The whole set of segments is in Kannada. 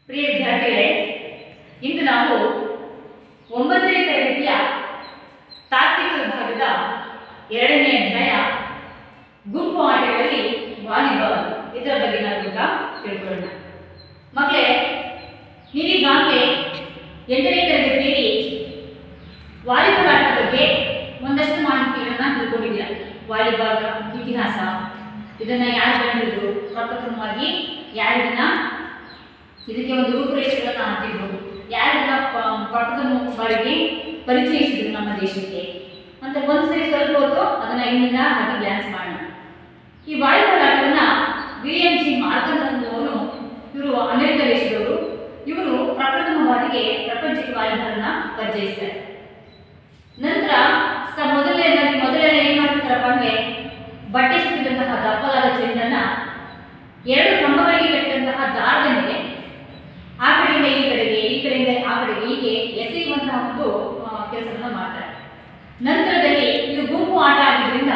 ಪ್ರಿಯ ವಿದ್ಯಾರ್ಥಿಗಳೇ, ಇಂದು ನಾವು 9ನೇ ತರಗತಿಯ ತಾತ್ವಿಕ ವಿಭಾಗದ 2ನೇ ಅಧ್ಯಾಯ ಗುಂಪು ಆಟಗಳಲ್ಲಿ ವಾಲಿಬಾಲ್ ಇದರ ಬಗ್ಗೆ ನಾವು ಈಗ ತಿಳ್ಕೊಳ್ಳೋಣ. ಮಕ್ಕಳೇ, ನೀವೀಗಾಗಲೇ 8ನೇ ತರಗತಿಯಲ್ಲಿ ವಾಲಿಬಾಲ್ ಆಟದ ಬಗ್ಗೆ ಒಂದಷ್ಟು ಮಾಹಿತಿಗಳನ್ನು ತಿಳ್ಕೊಂಡಿದ್ದೀರಾ. ವಾಲಿಬಾಲ್ ಇತಿಹಾಸ, ಇದನ್ನು ಯಾರು ಕಂಡಿದ್ರು, ಪ್ರಪ್ರಥಮವಾಗಿ ಯಾರಿನ ಇದಕ್ಕೆ ಒಂದು ರೂಪುರೇಷೆಗಳನ್ನು ಹಾಕಿರ್ಬೋದು, ಯಾರಿನ ಪ್ರಪ್ರಥಮ ಬಾರಿಗೆ ಪರಿಚಯಿಸಿದ್ರು ನಮ್ಮ ದೇಶಕ್ಕೆ ಅಂತ ಒಂದ್ಸರಿ ಸ್ವಲ್ಪ ಹೊತ್ತು ಅದನ್ನು ಇಲ್ಲಿಂದ ಹಾಗೆ ಗ್ಲಾನ್ಸ್ ಮಾಡೋಣ. ಈ ವಾಲಿಬಾಲ್ ಆಟವನ್ನು ವಿಲಿಯಂ ಜಿ ಮಾರ್ಗನ್ ಅನ್ನುವನು, ಇವರು ಅಮೆರಿಕ ದೇಶದವರು, ಇವರು ಪ್ರಪ್ರಥಮ ಬಾರಿಗೆ ಪ್ರಪಂಚಕ್ಕೆ ವಾಲಿಬಾಲನ್ನು ಪರಿಚಯಿಸ್ತಾರೆ. ನಂತರ ಮೊದಲೆಲ್ಲ ಏನು ಮಾಡ್ತಾರಪ್ಪ ಅಂದರೆ, ಬಟ್ಟೆ ಸುತ್ತಿದಂತಹ ದಪ್ಪಲಾದ ಚೆಂಡನ್ನು 2 ಕಂಬಗಳಿಗೆ ಕಟ್ಟಿದಂತಹ ದಾರದ ಮೇಲೆ ಆ ಕಡೆಯಿಂದ ಈ ಕಡೆಗೆ, ಈ ಕಡೆಯಿಂದ ಆ ಕಡೆಗೆ ಹೀಗೆ ಎಸೆಯುವಂತಹ ಒಂದು ಕೆಲಸವನ್ನು ಮಾಡ್ತಾರೆ. ನಂತರದಲ್ಲಿ ಇದು ಗುಂಪು ಆಟ ಆಗಿದ್ದರಿಂದ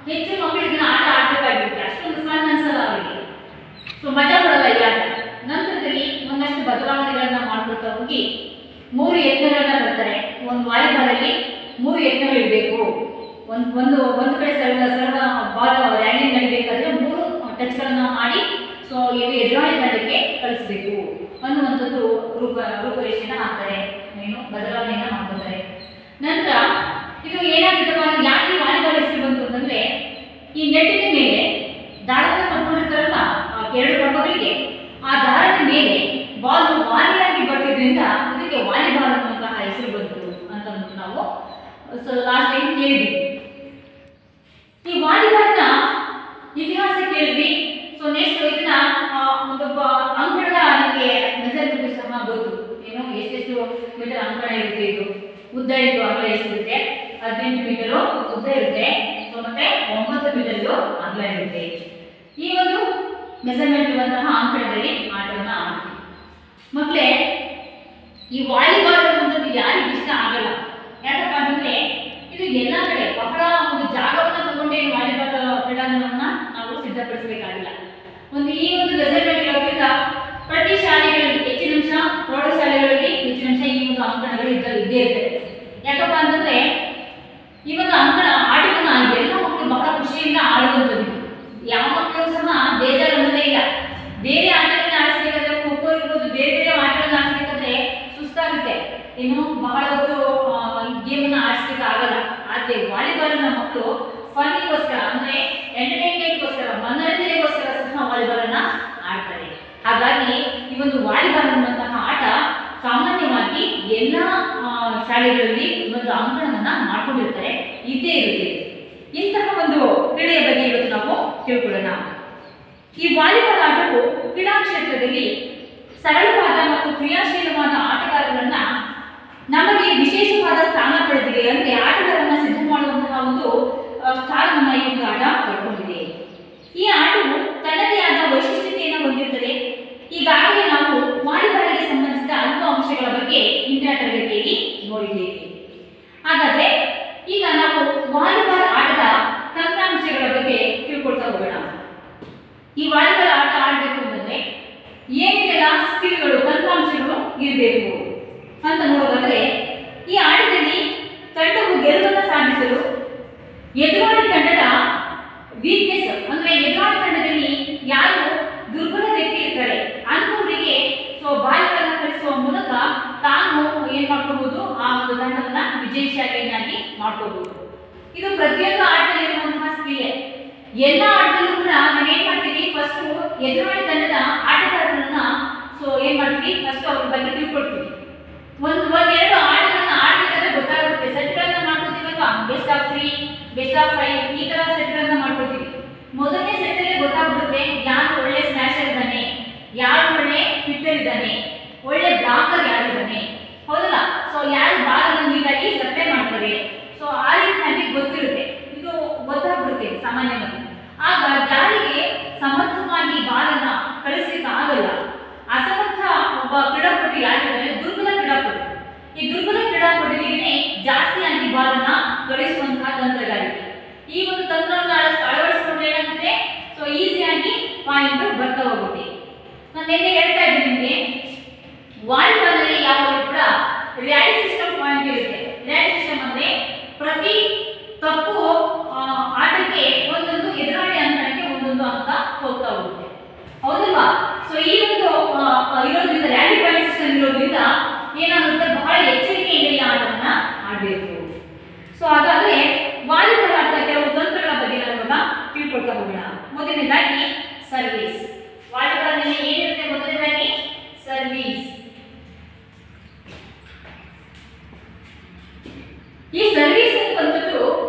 ಹೆಚ್ಚು ಮಕ್ಕಳು ಇದನ್ನ ಆಟ ಆಡಬೇಕಾಗಿರುತ್ತೆ, ಅಷ್ಟೊಂದು ಫನ್ ಅನ್ಸಲ್ಲ ಅವರಿಗೆ, ಸೊ ಮಜಾ ಬರಲ್ಲ ಈ ಆಟ. ನಂತರದಲ್ಲಿ ಒಂದಷ್ಟು ಬದಲಾವಣೆಗಳನ್ನ ಮಾಡ್ಕೊಳ್ತಾ ಹೋಗಿ 3 ಯತ್ನಗಳನ್ನ ಬರ್ತಾರೆ. ಒಂದು ವಾಲಿಬಾಲಲ್ಲಿ 3 ಯತ್ನಗಳಿರಬೇಕು. ಒಂದು ಕಡೆ ಸರ್ವ ಬಾಲ್ ರ್ಯಾಲಿಂಗ್ ನಡಿಬೇಕಾದ್ರೆ 3 ಟಚ್ಗಳನ್ನ ಮಾಡಿ ಸೊ ಎದುರಾಳಿ ತಂಡಕ್ಕೆ ಕಳಿಸಬೇಕು ಅನ್ನುವಂಥದ್ದು ರೂಪರೇಷೆನ ಹಾಕ್ತಾರೆ, ಬದಲಾವಣೆಯನ್ನ ಮಾಡ್ಕೊತಾರೆ. ನಂತರ ಇದು ಏನಾಗಿತ್ತಪ್ಪ, ಯಾಕೆ ವಾಲಿಬಾಲ್ ಹೆಸರು ಬಂತು ಅಂತಂದ್ರೆ, ಈ ನೆಟ್ಟಿನ ಮೇಲೆ ದಾರವನ್ನು ಕಟ್ಕೊಂಡಿರ್ತಾರಲ್ಲ 2 ಕಂಬಗಳಿಗೆ, ಆ ದಾರದ ಮೇಲೆ ಬಾಲ್ ವಾಲಿಯಾಗಿ ಬರ್ತಿದ್ರಿಂದ ಇದಕ್ಕೆ ವಾಲಿಬಾಲ್ ಅನ್ನುವಂತಹ ಹೆಸರು ಬಂತು ಅಂತಂದು ನಾವು ಲಾಸ್ಟ್ ಟೈಮ್ ಕೇಳಿದ್ವಿ. ಈ ವಾಲಿಬಾಲ್ನ ಇತಿಹಾಸ ಕೇಳಿದ್ವಿ. ಸೊ ನೆಕ್ಸ್ಟ್ ಇದನ್ನ ಒಂದು ಅಂಕಣದ ನಿಮಗೆ ಮೆಜರ್ಮೆಂಟ್ ಸಹ ಗೊತ್ತು, ಎಷ್ಟೆಷ್ಟು ಮೀಟರ್ ಅಂಕಣ ಇರುತ್ತೆ, ಇದು ಉದ್ದ ಇದ್ದು ಅಗಲ ಎಷ್ಟಿರುತ್ತೆ, 18 ಮೀಟರು ಉದ್ದ ಇರುತ್ತೆ, ಸೊ ಮತ್ತೆ 9 ಮೀಟರ್ ಅಗಲ ಇರುತ್ತೆ. ಈ ಒಂದು ಮೆಜರ್ಮೆಂಟ್ ಇರುವಂತಹ ಅಂಕಣದಲ್ಲಿ ಆಟವನ್ನು ಆಡ್ತೀವಿ. ಮಕ್ಕಳೇ, ಈ ವಾಲಿಬಾಲ್ ಅನ್ನುವಂಥದ್ದು ಯಾರಿಗೂ ಇಷ್ಟ ಆಗಲ್ಲ. ಯಾಕಪ್ಪ ಅಂತಂದ್ರೆ ಇದು ಎಲ್ಲ ಕಡೆ ಬಹಳ ಒಂದು ಜಾಗವನ್ನು ತಗೊಂಡೇ ವಾಲಿಬಾಲ್ ಕ್ರೀಡಾಂಗಣವನ್ನ ನಾವು ಸಿದ್ಧಪಡಿಸಬೇಕಾಗಿಲ್ಲ. ಈ ಒಂದು ಮೆಜರ್ಮೆಂಟ್ ಇರೋದ್ರಿಂದ ಪ್ರತಿ ಶಾಲೆಗಳಲ್ಲಿ ಹೆಚ್ಚಿನ ಅಂಶ, ಪ್ರೌಢಶಾಲೆಗಳಲ್ಲಿ ಹೆಚ್ಚಿನ ಅಂಶ ಈ ಒಂದು ಅಂಕಣಗಳು ಇದ್ದೇ ಇರ್ತವೆ. ಯಾಕಪ್ಪ ಅಂತಂದ್ರೆ ಈ ಒಂದು ಅಂಕಣ ಆಟವನ್ನ ಎಲ್ಲ ಮಕ್ಕಳು ಬಹಳ ಖುಷಿಯಿಂದ ಆಡುವಂಥದ್ದು. ಯಾವ ಮಕ್ಕಳು ಸಹ ಬೇಜಾರು ಅನ್ನೋದೇ ಇಲ್ಲ. ಬೇರೆ ಆಟಗಳನ್ನ ಆಡಿಸ್ಬೇಕಾದ್ರೆ, ಖೋಖೋ ಇರ್ಬೋದು, ಬೇರೆ ಬೇರೆ ಆಟಗಳನ್ನ ಆಡಿಸ್ಬೇಕಾದ್ರೆ ಸುಸ್ತಾಗುತ್ತೆ, ಬಹಳ ಹೊತ್ತು ಗೇಮನ್ನು ಆಡಿಸ್ಲಿಕ್ಕಾಗಲ್ಲ. ಆದರೆ ವಾಲಿಬಾಲ್ನ ಮಕ್ಕಳು ಫನ್ನಿಗೋಸ್ಕರ, ಅಂದ್ರೆ ಎಂಟರ್ಟೈನ್ಮೆಂಟ್ಗೋಸ್ಕರ, ಮನೋರಂಜನೆಗೋಸ್ಕರ ಸಹ ವಾಲಿಬಾಲನ್ನು ಆಡ್ತಾರೆ. ಹಾಗಾಗಿ ಈ ಒಂದು ವಾಲಿಬಾಲ್ ಅನ್ನುವಂತಹ ಆಟ ಸಾಮಾನ್ಯವಾಗಿ ಎಲ್ಲ ಶಾಲೆಗಳಲ್ಲಿ ಒಂದು ಅಂಕಣವನ್ನ ಮಾಡ್ಕೊಂಡಿರ್ತಾರೆ, ಇದ್ದೇ ಇರುತ್ತೆ. ಇಂತಹ ಒಂದು ಕ್ರೀಡೆಯ ಬಗ್ಗೆ ಇವತ್ತು ನಾವು ತಿಳ್ಕೊಳ್ಳೋಣ. ಈ ವಾಲಿಬಾಲ್ ಆಟವು ಕ್ರೀಡಾ ಕ್ಷೇತ್ರದಲ್ಲಿ ಸರಳವಾದ ಮತ್ತು ಕ್ರಿಯಾಶೀಲವಾದ ಆಟಗಾರರನ್ನ ನಮಗೆ ವಿಶೇಷವಾದ ಸ್ಥಾನ ಪಡೆದಿದೆ. ಅಂದ್ರೆ ಆಟಗಾರರನ್ನ ಸಿದ್ಧ ಮಾಡುವಂತಹ ಒಂದು ಸ್ಥಾನವನ್ನ ಈ ಒಂದು ಆಟ ಪಡ್ಕೊಂಡಿದೆ. ಈ ಆಟವು ತನ್ನದೇ ಆದ ವೈಶಿಷ್ಟ್ಯತೆಯನ್ನು ಹೊಂದಿರುತ್ತದೆ. ಈಗಾಗಲೇ ನಾವು ವಾಲಿಬಾಲ್ಗೆ ಸಂಬಂಧಿಸಿದ ಹಲವು ಅಂಶಗಳ ಬಗ್ಗೆ ಇಂದಿನ ತರಗತಿಯಲ್ಲಿ ನೋಡಿದ್ದೇವೆ. ಹಾಗಾದ್ರೆ ಈಗ ನಾವು ವಾಲಿಬಾಲ್ ಆಟದ ತಂತ್ರಾಂಶಗಳ ಬಗ್ಗೆ ತಿಳ್ಕೊಳ್ತಾ ಹೋಗೋಣ. ಈ ವಾಲಿಬಾಲ್ ಆಟ ಆಡಬೇಕು ಅಂತಂದ್ರೆ ಏನೆಲ್ಲ ಸ್ಕಿಲ್ಗಳು, ತಂತ್ರಾಂಶಗಳು ಇರಬೇಕು ಅಂತ ನೋಡೋದಾದ್ರೆ, ಈ ಆಟದಲ್ಲಿ ತಂಡವು ಗೆಲುವನ್ನು ಸಾಧಿಸಲು ಎದುರಾಳಿ ತಂಡದ ವೀಕ್ನೆಸ್, ಅಂದ್ರೆ ಎದುರಾಳಿ ತಂಡದಲ್ಲಿ ಯಾರು ದುರ್ಬಲ ವ್ಯಕ್ತಿ ಇರ್ತಾರೆ ಅಂತವರಿಗೆ ಬಾಲ್ಗಳನ್ನು ಕಳಿಸುವ ಮೂಲಕ ತಾನು ಏನ್ ಮಾಡ್ಕೋಬಹುದು, ಆ ಒಂದು ತಂಡವನ್ನ ವಿಜಯಶಾಲಿಯನ್ನಾಗಿ ಮಾಡ್ಕೋಬಹುದು. ಇದು ಪ್ರತಿಯೊಂದು ಆಟದಲ್ಲಿರುವಂತಹ ಸ್ಕಿಲ್. ಎಲ್ಲ ಆಟದಲ್ಲೂ ಕೂಡ ನಾವು ಏನ್ ಮಾಡ್ತೀವಿ, ಫಸ್ಟ್ ಎದುರಾಳಿ ತಂಡದ ಆಟಗಾರರನ್ನ ಏನ್ ಮಾಡ್ತೀವಿ, ಫಸ್ಟ್ ಅವ್ರ ಬಗ್ಗೆ ತಿಳ್ಕೊಳ್ತೀವಿ. ಒಂದೆರಡು ಆಟಗಳನ್ನ ಆಡಬೇಕಾದ್ರೆ ಗೊತ್ತಾಗುತ್ತೆ. ಸೆಟ್ಗಳನ್ನ ಮಾಡ್ಕೊತೀವಲ್ವಾ, ಬೆಸ್ಟ್ ಆಫ್ 3, ಬೆಸ್ಟ್ ಆಫ್ 5 ಈ ತರ ಸೆಟ್ಗಳನ್ನ ಮಾಡ್ಕೊತೀವಿ. ಮೊದಲನೇ ಸೆಟ್ ಅಲ್ಲಿ ಗೊತ್ತಾಗ್ಬಿಡುತ್ತೆ ಯಾರು ಒಳ್ಳೆ ಸ್ಮ್ಯಾಶರ್ ಇದ್ದಾನೆ, ಯಾರು ಒಳ್ಳೆ ಹಿಟ್ಟರ್ ಇದ್ದಾನೆ, ಒಳ್ಳೆ ಬ್ಲಾಕರ್ ಯಾರಿದ್ದಾನೆ, ಹೌದಲ್ಲ. ಯಾರು ಬಾಲ್ ಅನ್ನು ನೀಟಾಗಿ ಸಪ್ಲೈ ಮಾಡ್ತಾರೆ, ಆ ರೀತಿಯಾಗಿ ಗೊತ್ತಿರುತ್ತೆ, ಇದು ಗೊತ್ತಾಗ್ಬಿಡುತ್ತೆ ಸಾಮಾನ್ಯವಾಗಿ. ಆಗ ಯಾರಿಗೆ ಸಮರ್ಥವಾಗಿ ಬಾಲನ್ನ ಕಳಿಸ್ಲಿಕ್ಕೆ ಆಗಲ್ಲ, ಅಸಮರ್ಥ ಒಬ್ಬ ಕ್ರೀಡಾಪಟು ಯಾರಿದ್ದಾರೆ, ದುರ್ಬಲ ಕ್ರೀಡಾಪಟು, ಈ ದುರ್ಬಲ ಕ್ರೀಡಾಪಟುವಿಗೆ ಜಾಸ್ತಿಯಾಗಿ ಬಾಲನ್ನ ಗಳಿಸುವಂತಹ ತಂತ್ರಗಾರಿಕೆ. ಈ ಒಂದು ತಂತ್ರವನ್ನು ಅಳವಡಿಸಿಕೊಂಡ್ರೆ ಏನಾಗುತ್ತೆ, ಸೊ ಈಸಿಯಾಗಿ ಪಾಯಿಂಟ್ ಬರ್ತಾ ಹೋಗುತ್ತೆ. ನಾನು ನಿನ್ನೆ ಹೇಳ್ತಾ ಇದ್ದೆ ನಿಮಗೆ, ವಾಲಿಬಾಲ್ ನಲ್ಲಿ ಯಾವಾಗಲೂ ಕೂಡ ರ್ಯಾಲಿ ಸಿಸ್ಟಮ್ ಪಾಯಿಂಟ್ ಇರುತ್ತೆ. ರ್ಯಾಲಿ ಸಿಸ್ಟಮ್ ಅಂದ್ರೆ ಪ್ರತಿ ತಪ್ಪು ಆಟಕ್ಕೆ ಒಂದೊಂದು ಎದುರಾಳಿ ಅಂಕಣಕ್ಕೆ ಒಂದೊಂದು ಅಂಕ ಹೋಗ್ತಾ ಹೋಗುತ್ತೆ, ಹೌದಲ್ವಾ? ಸೊ ಈ ಒಂದು ಇರೋದ್ರಿಂದ ರ್ಯಾಲಿ ಪಾಯಿಂಟ್ ಸಿಸ್ಟಮ್ ಇರೋದ್ರಿಂದ ಏನಾಗುತ್ತೆ, ಬಹಳ ಎಚ್ಚರಿಕೆಯಿಂದ ಈ ಆಟವನ್ನ ಆಡಬೇಕು. ಸೊ ಹಾಗಾದ್ರೆ ವಾಲಿಬಾಲ್ ಆಟದ ಕೆಲವು ತಂತ್ರಗಳ ಬಗ್ಗೆ ನಾವು ಇವಾಗ ತಿಳ್ಕೊಳ್ತಾ ಹೋಗೋಣ. ಮೊದಲನೇದಾಗಿ ಸರ್ವಿಸ್. ವಾಲಿಬಾಲ್ ನಲ್ಲಿ ಏನಿರುತ್ತೆ, ಮೊದಲನೇದಾಗಿ ಸರ್ವಿಸ್. ಈ ಸರ್ವಿಸ್ ಅನ್ನುವಂಥದ್ದು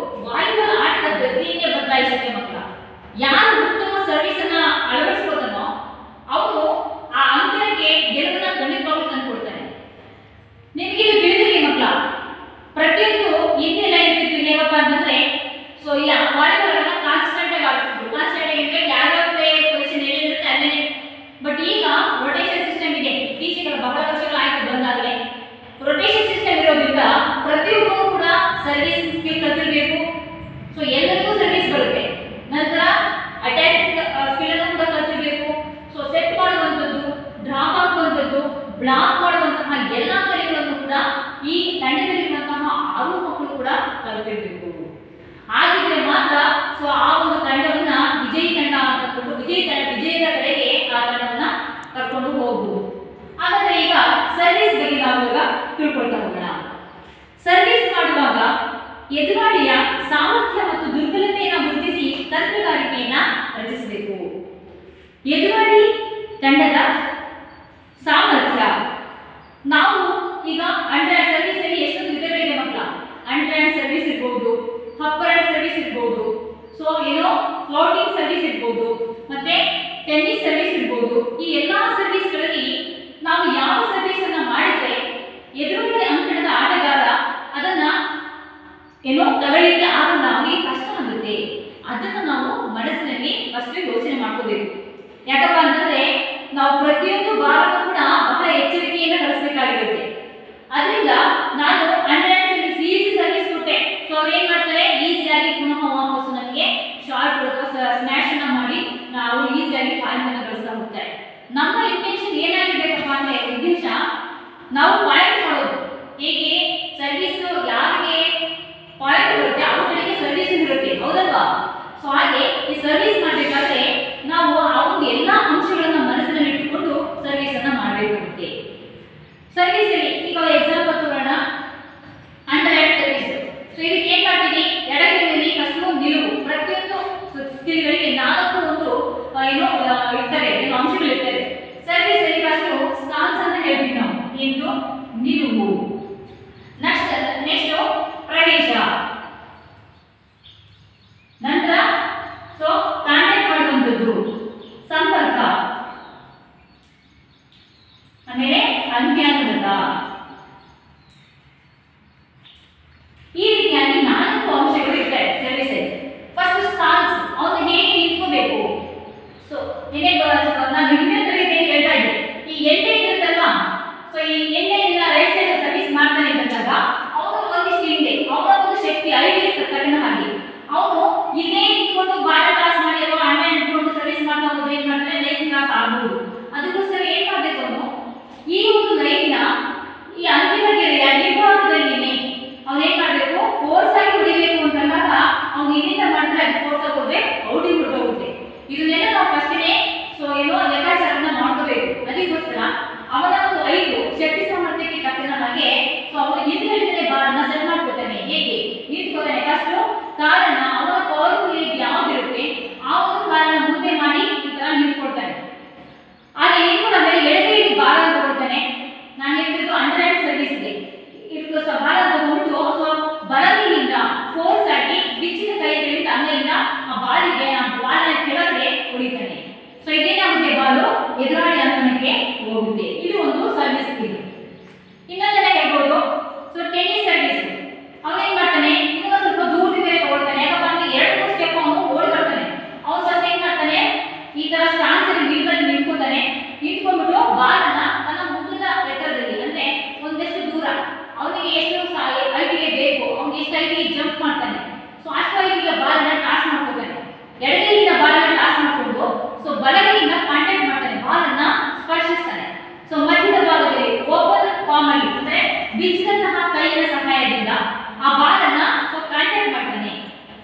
ವಾಲಿಬಾಲ್ ಆಟದ ಗತಿಯನ್ನೇ ಬದಲಾಯಿಸುತ್ತೆ ಮಕ್ಕಳ. ಯಾರು ಉತ್ತಮ ಸರ್ವಿಸ್ ಅನ್ನ ಅಳವಡಿಸ್ಕೋತಾನೋ ಅವನು ಆ ಅಂಕಣಕ್ಕೆ ಗೆಲುವನ್ನ ಖಂಡಿತವಾಗ್ಲೂ ತಂದುಕೊಡ್ತಾನೆ. ನಿಮಗೆ ಇದು ತಿಳಿದಿರಲಿ ಮಕ್ಕಳ, ಪ್ರತಿಯೊಂದು ಹಿಂದೆಲ್ಲ ಇರ್ತಿತ್ತು ಹೇಗಪ್ಪ ಅಂತಂದ್ರೆ, ಸೊ ಈ ವಾಲಿಬಾಲ್ ಅನ್ನ ಕಾನ್ಸ್ಟೆಂಟ್ ಆಗಿ ಆಡ್ತಿದ್ರು. ಕಾನ್ಸ್ಟೆಂಟ್ ಆಗಿ ಯಾವ್ಯಾವ ಪ್ಲೇಯರ್ ಪೊಸಿಷನ್ ಏನಿರುತ್ತೆ ಅಲ್ಲೇ. ಬಟ್ ಈಗ ರೊಟೇಷನ್ ಸಿಸ್ಟಮ್ ಇದೆ. ಇತ್ತೀಚೆಗೆ ಬಹಳ ವರ್ಷಗಳು ಆಯ್ತು ಬಂದಾಗಲೇ ರೊಟೇಷನ್ ಸಿಸ್ಟಮ್ ಇರೋದ್ರಿಂದ ಪ್ರತಿಯೊಬ್ಬರು ಕೂಡ ಸರ್ವಿಸ್ ಸ್ಕಿಲ್ ಕಲಿತಿರಬೇಕು. ಸೊ ಎಲ್ಲರಿಗೂ ಸರ್ವಿಸ್ ಬರುತ್ತೆ. ನಂತರ ಅಟ್ಯಾಕ್ ಸ್ಕಿಲ್ ಅನ್ನು ಕೂಡ ಕಲಿತಿರಬೇಕು. ಸೊ ಸೆಟ್ ಮಾಡುವಂಥದ್ದು, ಡ್ರಾಪ್ ಹಾಕುವಂಥದ್ದು, ಬ್ಲಾಕ್ ಮಾಡುವಂತಹ ಎಲ್ಲ ಕಲೆಗಳನ್ನು ಕೂಡ ಈ ತಂಡದಲ್ಲಿರುವಂತಹ 6 ಮಕ್ಕಳು ಕೂಡ ಕಲಿತಿರಬೇಕು. ಹಾಗಿದ್ರೆ ಮಾತ್ರ ಸೊ ಆ ಒಂದು ತಂಡವನ್ನ ವಿಜಯಿ ತಂಡ ಅಂತ ವಿಜಯದ ಕಡೆಗೆ ಆ ತಂಡವನ್ನ ಕರ್ಕೊಂಡು ಹೋಗಬಹುದು. ಹಾಗಾದ್ರೆ ಈಗ ಸರ್ವಿಸ್ ಬಗ್ಗೆ ನಾವು ಈಗ ತಿಳ್ಕೊಳ್ತಾ ಹೋಗೋಣ. ಸರ್ವಿಸ್ ಮಾಡುವಾಗ ಎದುರಾಳಿಯ ಸಾಮರ್ಥ್ಯ ಮತ್ತು ದುರ್ಬಲತೆಯನ್ನು ಗುರುತಿಸಿ ತಂತ್ರಗಾರಿಕೆಯನ್ನ ರಚಿಸಬೇಕು. ಎದುರಾಳಿ ತಂಡದ ಸಾಮರ್ಥ್ಯ, ನಾವು ಈಗ ಅಂಡರ್ ಸರ್ವಿಸ್ ಅಲ್ಲಿ ಎಷ್ಟೊಂದು ವಿಧಗಳಿದೆ ಮಕ್ಕಳ. ಅಂಡರ್ ಸರ್ವಿಸ್ ಇರ್ಬೋದು, ಅಪ್ಪರ್ ಸರ್ವಿಸ್ ಇರ್ಬೋದು, ಸೊ ಏನೋ ಫ್ಲೋಟಿಂಗ್ ಸರ್ವಿಸ್ ಇರ್ಬೋದು, ಮತ್ತೆ ಟೆನ್ನಿಸ್ ಸರ್ವಿಸ್ ಇರ್ಬೋದು. ಈ ಎಲ್ಲಾ ಸರ್ವಿಸ್ಗಳಲ್ಲಿ ನಾವು ಯಾವ ಸರ್ವಿಸ್ ಅನ್ನ ಮಾಡಿದ್ರೆ ಎದುರುಗಡೆ ಅಂಕಣದ ಆಟಗಾರ ಅದನ್ನ ಏನೋ ತಗೊಳ್ಳಿಕ್ಕೆ ಆಗಲ್ಲ, ಅವನಿಗೆ ಕಷ್ಟ ಆಗುತ್ತೆ, ಅದನ್ನು ನಾವು ಮನಸ್ಸಿನಲ್ಲಿ ಫಸ್ಟ್ ಯೋಚನೆ ಮಾಡ್ಕೋಬೇಕು. ಯಾಕಪ್ಪ ಅಂತಂದ್ರೆ ನಾವು ಪ್ರತಿಯೊಂದು ಬಾಲನ್ನು ಕೂಡ ಬಹಳ ಎಚ್ಚರಿಕೆಯಿಂದ ಕಳಿಸಬೇಕಾಗಿರುತ್ತೆ. ಅದರಿಂದ ನಾನು ಅಂಡರ್ ಸರ್ವಿಸ್ ಈಸಿ ಸರ್ವಿಸ್ ಕೊಟ್ಟೆ, ಸೊ ಅವ್ರು ಏನ್ ಮಾಡ್ತಾರೆ, ಈಸಿಯಾಗಿ ಪುನಃ ವಾಪಸ್ ನನಗೆ ಶಾರ್ಟ್ ಅಥವಾ ಸ್ಮ್ಯಾಶ್ ಅನ್ನ ಮಾಡಿ ನಾವು ಈಸಿಯಾಗಿ ಪಾಯಿಂಟ್ ಅನ್ನು ಗಳಿಸ್ತಾ ಹೋಗ್ತಾರೆ. ನಮ್ಮ ಇಂಟೆನ್ಷನ್ ಏನಾಗಿರ್ಬೇಕಪ್ಪ ಅಂದ್ರೆ, ಉದ್ದೇಶ ನಾವು ಪಾಯಿಂಟ್ ಮಾಡೋದು. ಹೇಗೆ ಸರ್ವಿಸ್ ಯಾರಿಗೆ ಪಾಯಿಂಟ್ ಬರುತ್ತೆ ಅವುಗಳಿಗೆ ಸರ್ವಿಸ್ ಇರುತ್ತೆ, ಹೌದಲ್ವಾ? ಸೊ ಹಾಗೆ ಈ ಸರ್ವಿಸ್ ಮಾಡಬೇಕಾದ್ರೆ ನಾವು ಆ ಒಂದು ಎಲ್ಲ ಅಂಶಗಳನ್ನ ಮನಸ್ಸಿನಲ್ಲಿ ಇಟ್ಟುಕೊಂಡು ಸರ್ವಿಸ್ ಅನ್ನ ಮಾಡಬೇಕಾಗುತ್ತೆ. ಸರ್ವಿಸ್ ಅಲ್ಲಿ ಈಗ ಎಕ್ಸಾಂಪಲ್ ತಗೋಣ, ಅಂಡರ್ ಹ್ಯಾಂಡ್ ಸರ್ವಿಸ್. ಸೊ ಇದಕ್ಕೆ ಏನ್ ಮಾಡ್ತೀವಿ, ಎಡಗೈಯಲ್ಲಿ ಫಸ್ಟ್ ನಿಲುವು. ಪ್ರತಿಯೊಂದು ಸ್ಕಿಲ್ಗಳಿಗೆ 4 ಒಂದು ಏನೋ ಇರ್ತಾರೆ, ಏನೋ ಅಂಶಗಳು ಇರ್ತವೆ. ಸರ್ವಿಸ್ ಅಲ್ಲಿ ಫಸ್ಟ್ ಸ್ಟಾನ್ಸ್ ಅಂತ ಹೇಳ್ತೀವಿ ನಾವು, ಏನು ನಿಲುವು. ನೆಕ್ಸ್ಟ್ ಪ್ರವೇಶ, ನಂತರ ಸೊ ಕಾಂಟ್ಯಾಕ್ಟ್ ಮಾಡುವಂಥದ್ದು, ಸಂಪರ್ಕ, ಆಮೇಲೆ ಅಂತ್ಯಾನುಗತ. ಈ ರೀತಿಯಾಗಿ 4 ಅಂಶಗಳು ಇರ್ತವೆ ಸರ್ವಿಸ್ ಅಲ್ಲಿ. ಫಸ್ಟ್ ಸ್ಟಾನ್ಸ್, ಅವನು ಹೇಗೆ ನಿಂತ್ಕೋಬೇಕು. ಸೊ ನಾನು ಹಿಂದಿನ ತರಗತಿಯಲ್ಲಿ ಹೇಳ್ತಾ ಇದ್ದೆ, ಈ ಎಣ್ಣೆ ಇರುತ್ತಲ್ವಾ, ಸೊ ಈ ಎಣ್ಣೆಯಿಂದ ರೈಟ್ ಸೈಡ್ ಸರ್ವಿಸ್ ಮಾಡ್ತಾನೆ ಅಂದಾಗ ಅವನು ಒಂದಿಷ್ಟು ಹಿಂದೆ ಅವನ ಒಂದು ಶಕ್ತಿ ಐಡಿಯಸ್ ತಕ್ಕನ ಹಾಗೆ ಅವನು ಇಲ್ಲೇ ನಿಂತ್ಕೊಂಡು ಬಾಲ ಟಾಸ್ ಮಾಡಿ ಅಥವಾ ಅಣ್ಣ ನಿಂತ್ಕೊಂಡು ಸರ್ವಿಸ್ ಮಾಡ್ತಾ ಹೋದ್ರೆ ಏನ್ ಮಾಡ್ತಾನೆ, ಲೈನ್ ಕ್ರಾಸ್ ಆಗ್ಬಹುದು. ಅದಕ್ಕೋಸ್ಕರ ಏನ್ ಮಾಡ್ಬೇಕು, ಅವನು ಈ ಒಂದು ಲೈನ್ ಈ ಅಂತಿಮ ಗೆರೆಯ ವಿಭಾಗದಲ್ಲಿ ಅವನು ಏನ್ ಮಾಡ್ಬೇಕು, ಫೋರ್ಸ್ ಆಗಿ ಹೊಡಿಬೇಕು ಅಂತಂದಾಗ ಅವ್ನು ಇಲ್ಲಿಂದ ಮಾಡಿದ್ರೆ ಫೋರ್ಸ್ ಆಗಿ ಹೋದ್ರೆ ಔಟಿಂಗ್ ಹೊರಟೋಗುತ್ತೆ. ಇದನ್ನೆಲ್ಲ ನಾವು ಫಸ್ಟ್ನೇ ಸೊ ಏನೋ ಲೆಕ್ಕಾಚಾರನ ಮಾಡ್ಕೋಬೇಕು. ಅದಕ್ಕೋಸ್ಕರ ಅವನ ಒಂದು 5 ಶಕ್ತಿ ಸಾಮರ್ಥ್ಯಕ್ಕೆ ತಕ್ಕನ ಹಾಗೆ ಸೊ ಅವನು ಹಿಂದಿನ ಬಾಲನ್ನ ಸೆಟ್ ಮಾಡ್ಕೊತಾನೆ. ಹೇಗೆ ನಿಂತ್ಕೋತಾನೆ, ಫಸ್ಟ್ ಕಾರಣ ಅವನ ಪವರ್ಫುಲ್ ಯಾವ್ದಿರುತ್ತೆ ಆ ಒಂದು ಕಾರಣ ಮುಂದೆ ಮಾಡಿ ಈ ತರ ನಿಂತ್ಕೊಳ್ತಾನೆ. ಹಾಗೆ ನಿಂತ್ಕೊಂಡಾದ್ಮೇಲೆ ಎಡಗೈಲಿ ಬಾಲ ತಗೊಳ್ತಾನೆ. ನಾನು ಹೇಳ್ತಿದ್ದು ಅಂಡರ್ ಹ್ಯಾಂಡ್ ಸರ್ವಿಸ್ಗೆ ಇದಕ್ಕೆ ಬಾಲ ತಗೊಂಡ್ಬಿಟ್ಟು ಸೊ ಬಲಗೈಯಿಂದ ಫೋರ್ಸ್ ಆಗಿ ಬಿಚ್ಚಿದ ಕೈಗಳಿಂದ ಅಂಗೈಯಿಂದ ಆ ಬಾಲಿಗೆ ಆ ಬಾಲನ ಕೆಳಗಡೆ ಹೊಡಿತಾನೆ. ಸೊ ಇದೇನಾಗುತ್ತೆ, ಬಾಲು ಎದುರಾಳಿ ಅಂಕಣಕ್ಕೆ ಹೋಗುತ್ತೆ. ಇದು ಒಂದು ಸರ್ವಿಸ್ ಸ್ಕಿಲ್. ಇನ್ನೊಂದನ್ನ ಹೇಳ್ಬೋದು, ಸೊ ಟೆನ್ನಿಸ್ ಸರ್ವಿಸ್. ಅವನೇನ್ ಮಾಡ್ತಾನೆ, ಇನ್ನೊಂದು ಸ್ವಲ್ಪ ದೂರದಿಂದ ತಗೊಳ್ತಾನೆ. ಯಾಕಪ್ಪ ಅಂದ್ರೆ 2-3 ಸ್ಟೆಪ್ ಅವನು ಓಡಿ ಬರ್ತಾನೆ. ಅವನು ಫಸ್ಟ್ ಏನ್ ಮಾಡ್ತಾನೆ, ಈ ತರ ಸ್ಟಾನ್ಸ್ ಅಲ್ಲಿ ನಿಲ್ಬಲ್ಲಿ ನಿಂತ್ಕೊತಾನೆ. ನಿಂತ್ಕೊಂಡ್ಬಿಟ್ಟು ಬಾಲನ್ನ ತನ್ನ ಮುಖದ ಎತ್ತರದಲ್ಲಿ ಅಂದ್ರೆ ಒಂದಷ್ಟು ದೂರ ಅವನಿಗೆ ಎಷ್ಟು ಹೈಟಿಗೆ ಬೇಕು, ಅವ್ನಿಗೆ ಎಷ್ಟು ಹೈಟಿಗೆ ಜಂಪ್ ಸೊ ಅಷ್ಟೊಳಗೆ ಬಾಲನ್ನ ಟಾಸ್ ಮಾಡ್ಕೊತಾನೆ, ಎಡಗೈಯಿಂದ ಬಾಲನ್ನ ಟಾಸ್ ಮಾಡಿಕೊಂಡು ಸೊ ಬಲಗೈಯಿಂದ ಕಾಂಟ್ಯಾಕ್ಟ್ ಮಾಡ್ತಾನೆ, ಬಾಲನ್ನ ಸ್ಪರ್ಶಿಸ್ತಾನೆ. ಸೊ ಮಧ್ಯದ ಭಾಗದಲ್ಲಿ ಓಪನ್ ಪಾಮ್ ಅಲ್ಲಿ ಅಂದ್ರೆ ಬಿಚ್ಚಿದಂತಹ ಕೈಯ ಸಹಾಯದಿಂದ ಆ ಬಾಲನ್ನ ಸೊ ಕಾಂಟ್ಯಾಕ್ಟ್ ಮಾಡ್ತಾನೆ.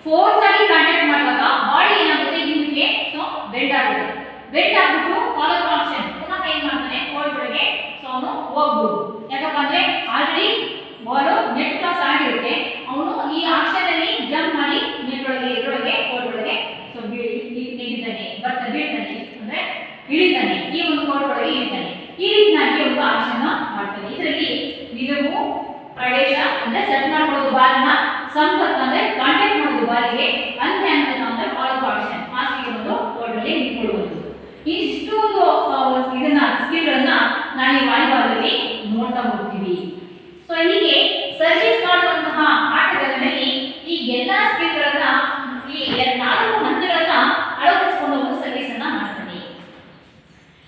ಫೋರ್ಸ್ ಆಗಿ ಕಾಂಟ್ಯಾಕ್ಟ್ ಮಾಡುವಾಗ ಬಾಡಿ ಏನಾಗುತ್ತೆ ಹಿಂದಕ್ಕೆ ಸೊ ಬೆಂಡ್ ಆಗುತ್ತೆ. ಬೆಂಡ್ ಆಗ್ಬಿಟ್ಟು ಫಾಲೋ ಆಪ್ಷನ್ ಪುನಃ ಏನ್ ಮಾಡ್ತಾನೆ ಕೋರ್ಟ್ ಒಳಗೆ ಸೊ ಅವನು ಹೋಗ್ಬೋದು. ಯಾಕಪ್ಪ ಅಂದ್ರೆ ಆಲ್ರೆಡಿ ಬಾಲು ನೆಟ್ ಕ್ರಾಸ್ ಆಗಿರುತ್ತೆ, ಅವನು ಈ ಆಕ್ಷನ್ ಅಲ್ಲಿ ಜಂಪ್ ಮಾಡಿ ನೆಟ್ ಒಳಗೆ ಇದರೊಳಗೆ ಕೋರ್ಟ್ ಒಳಗೆ ಸೊ ನೆಗಿತಾನೆ, ಬೀಳ್ತಾನೆ ಅಂದ್ರೆ ಇಳಿತಾನೆ, ಈ ಒಂದು ಕೋರ್ಟ್ ಒಳಗೆ ಇಳಿತಾನೆ. ಈ ರೀತಿಯಾಗಿ ಒಂದು ಆಕ್ಷನ್ ಮಾಡ್ತಾನೆ. ಇದರಲ್ಲಿ ನಿಲುವು, ಪ್ರವೇಶ ಅಂದ್ರೆ ಸೆಟ್ ಮಾಡ್ಕೊಳ್ಳೋದು ಬಾಲನ್ನ, ಸಂಪರ್ಕ ಅಂದ್ರೆ ಕಾಂಟ್ಯಾಕ್ಟ್ ಮಾಡೋದು ಬಾಲಿಗೆ, ಅಂತ್ಯ ಅಂದ್ರೆ ಫಾಲೋ ಆಕ್ಷನ್ ಲಾಸ್ಟ್ಗೆ ಒಂದು ಕೋರ್ಟ್ ಅಲ್ಲಿ ನಿಂತ್ಕೊಳ್ಳುವುದು. ಇಷ್ಟು ಒಂದು ಇದನ್ನ ಸ್ಕಿಲ್ಗಳನ್ನ ನಾವು ಈ ವಾಲಿಬಾಲ್ ಅಲ್ಲಿ ನೋಡ್ತಾ ಹೋಗ್ತೀವಿ. ಸೊ ಹೀಗೆ ಸರ್ವಿಸ್ ಮಾಡುವಂತಹ ಆಟಗಾರರಲ್ಲಿ ಈ ಎಲ್ಲಾ ಸ್ಕಿಲ್ಗಳನ್ನ ಈ 4 ಹಂತಗಳನ್ನ ಅಳವಡಿಸಿಕೊಂಡು ಒಂದು ಸರ್ವಿಸ್ ಅನ್ನ ಮಾಡ್ತಾನೆ.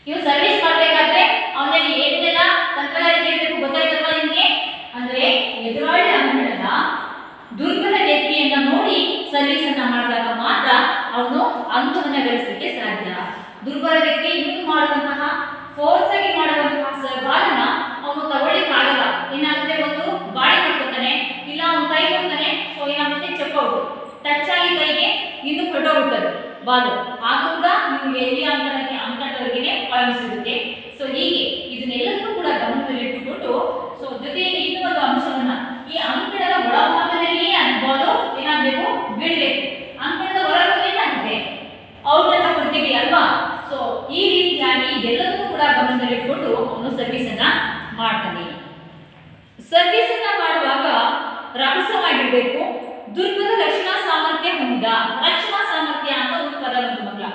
ಇವು ಸರ್ವಿಸ್ ಮಾಡಬೇಕಾದ್ರೆ ಅವನಲ್ಲಿ ಏನೆಲ್ಲ ತಂತ್ರಗಾರಿಕೆ ಇರಬೇಕು ಗೊತ್ತಾಯ್ತಲ್ವಾ ನಿಮಗೆ? ಅಂದ್ರೆ ಎದುರಾಳಿ ಅಂಗಡದ ದುರ್ಬಲ ವ್ಯಕ್ತಿಯನ್ನ ನೋಡಿ ಸರ್ವಿಸ್ ಅನ್ನ ಮಾಡಿದಾಗ ಮಾತ್ರ ಅವನು ಅಂಕವನ್ನ ಗಳಿಸಲಿಕ್ಕೆ ಸಾಧ್ಯ. ದುರ್ಬಲ ವ್ಯಕ್ತಿ ಯೂಸ್ ಮಾಡುವಂತಹ ಫೋರ್ಸ್ ಆಗಿ ಮಾಡುವಂತಹ ಬಾಲನ್ನ ಅವನು ತಗೊಳ್ಳಿಕ್ಕೆ ಆಗಲ್ಲ. ಏನಾಗುತ್ತೆ, ಒಂದು ಬಾಡಿ ಮಾಡ್ಕೊತಾನೆ, ಇಲ್ಲ ಅವನು ಕೈ ಕೊಡ್ತಾನೆ, ಸೊ ಏನಾಗುತ್ತೆ ಚೆಕ್ಔಟ್, ಟಚ್ ಆಗಿ ಕೈಗೆ ಇನ್ನು ಹೊರಟೋಗುತ್ತದೆ ಬಾಲು. ಆಗ ಕೂಡ ನೀವು ಎಲ್ಲಿ ಅಂಕಣವರೆಗೆ ಪಾಯಿಂಟ್ ಸಿಗುತ್ತೆ. ಸೊ ಹೀಗೆ ಇದನ್ನೆಲ್ಲರೂ ಕೂಡ ಗಮನದಲ್ಲಿಟ್ಟುಕೊಂಡು ಸೊ ಜೊತೆಯಲ್ಲಿ ಇನ್ನೂ ಒಂದು ಅಂಶವನ್ನ, ಈ ಅಂಕಣದ ಒಳಭಾಗದಲ್ಲಿಯೇ ಅದು ಬಾಲು ಏನಾಗಬೇಕು ಬೀಳಬೇಕು. ಅಂಕಣದ ಹೊರಭಾಗ ಏನಾಗುತ್ತೆ ಔಟ್ ಅಂತ ಕೊಡ್ತೀವಿ ಅಲ್ವಾ? ಸೊ ಈ ರೀತಿಯಾಗಿ ಇದೆಲ್ಲವನ್ನೂ ಕೂಡ ಗಮನದಲ್ಲಿಟ್ಟುಕೊಂಡು ಅವನು ಸರ್ವಿಸ್ ಅನ್ನ ಮಾಡ್ತಾನೆ. ಸರ್ವಿಸ್ ಅನ್ನ ಮಾಡುವಾಗ ರಭಸವಾಗಿರ್ಬೇಕು, ದುರ್ಬಲ ರಕ್ಷಣಾ ಸಾಮರ್ಥ್ಯ ಹೊಂದಿದ. ರಕ್ಷಣಾ ಸಾಮರ್ಥ್ಯ ಅಂತ ಒಂದು ಪದ ಬಂತು ಮಕ್ಕಳ.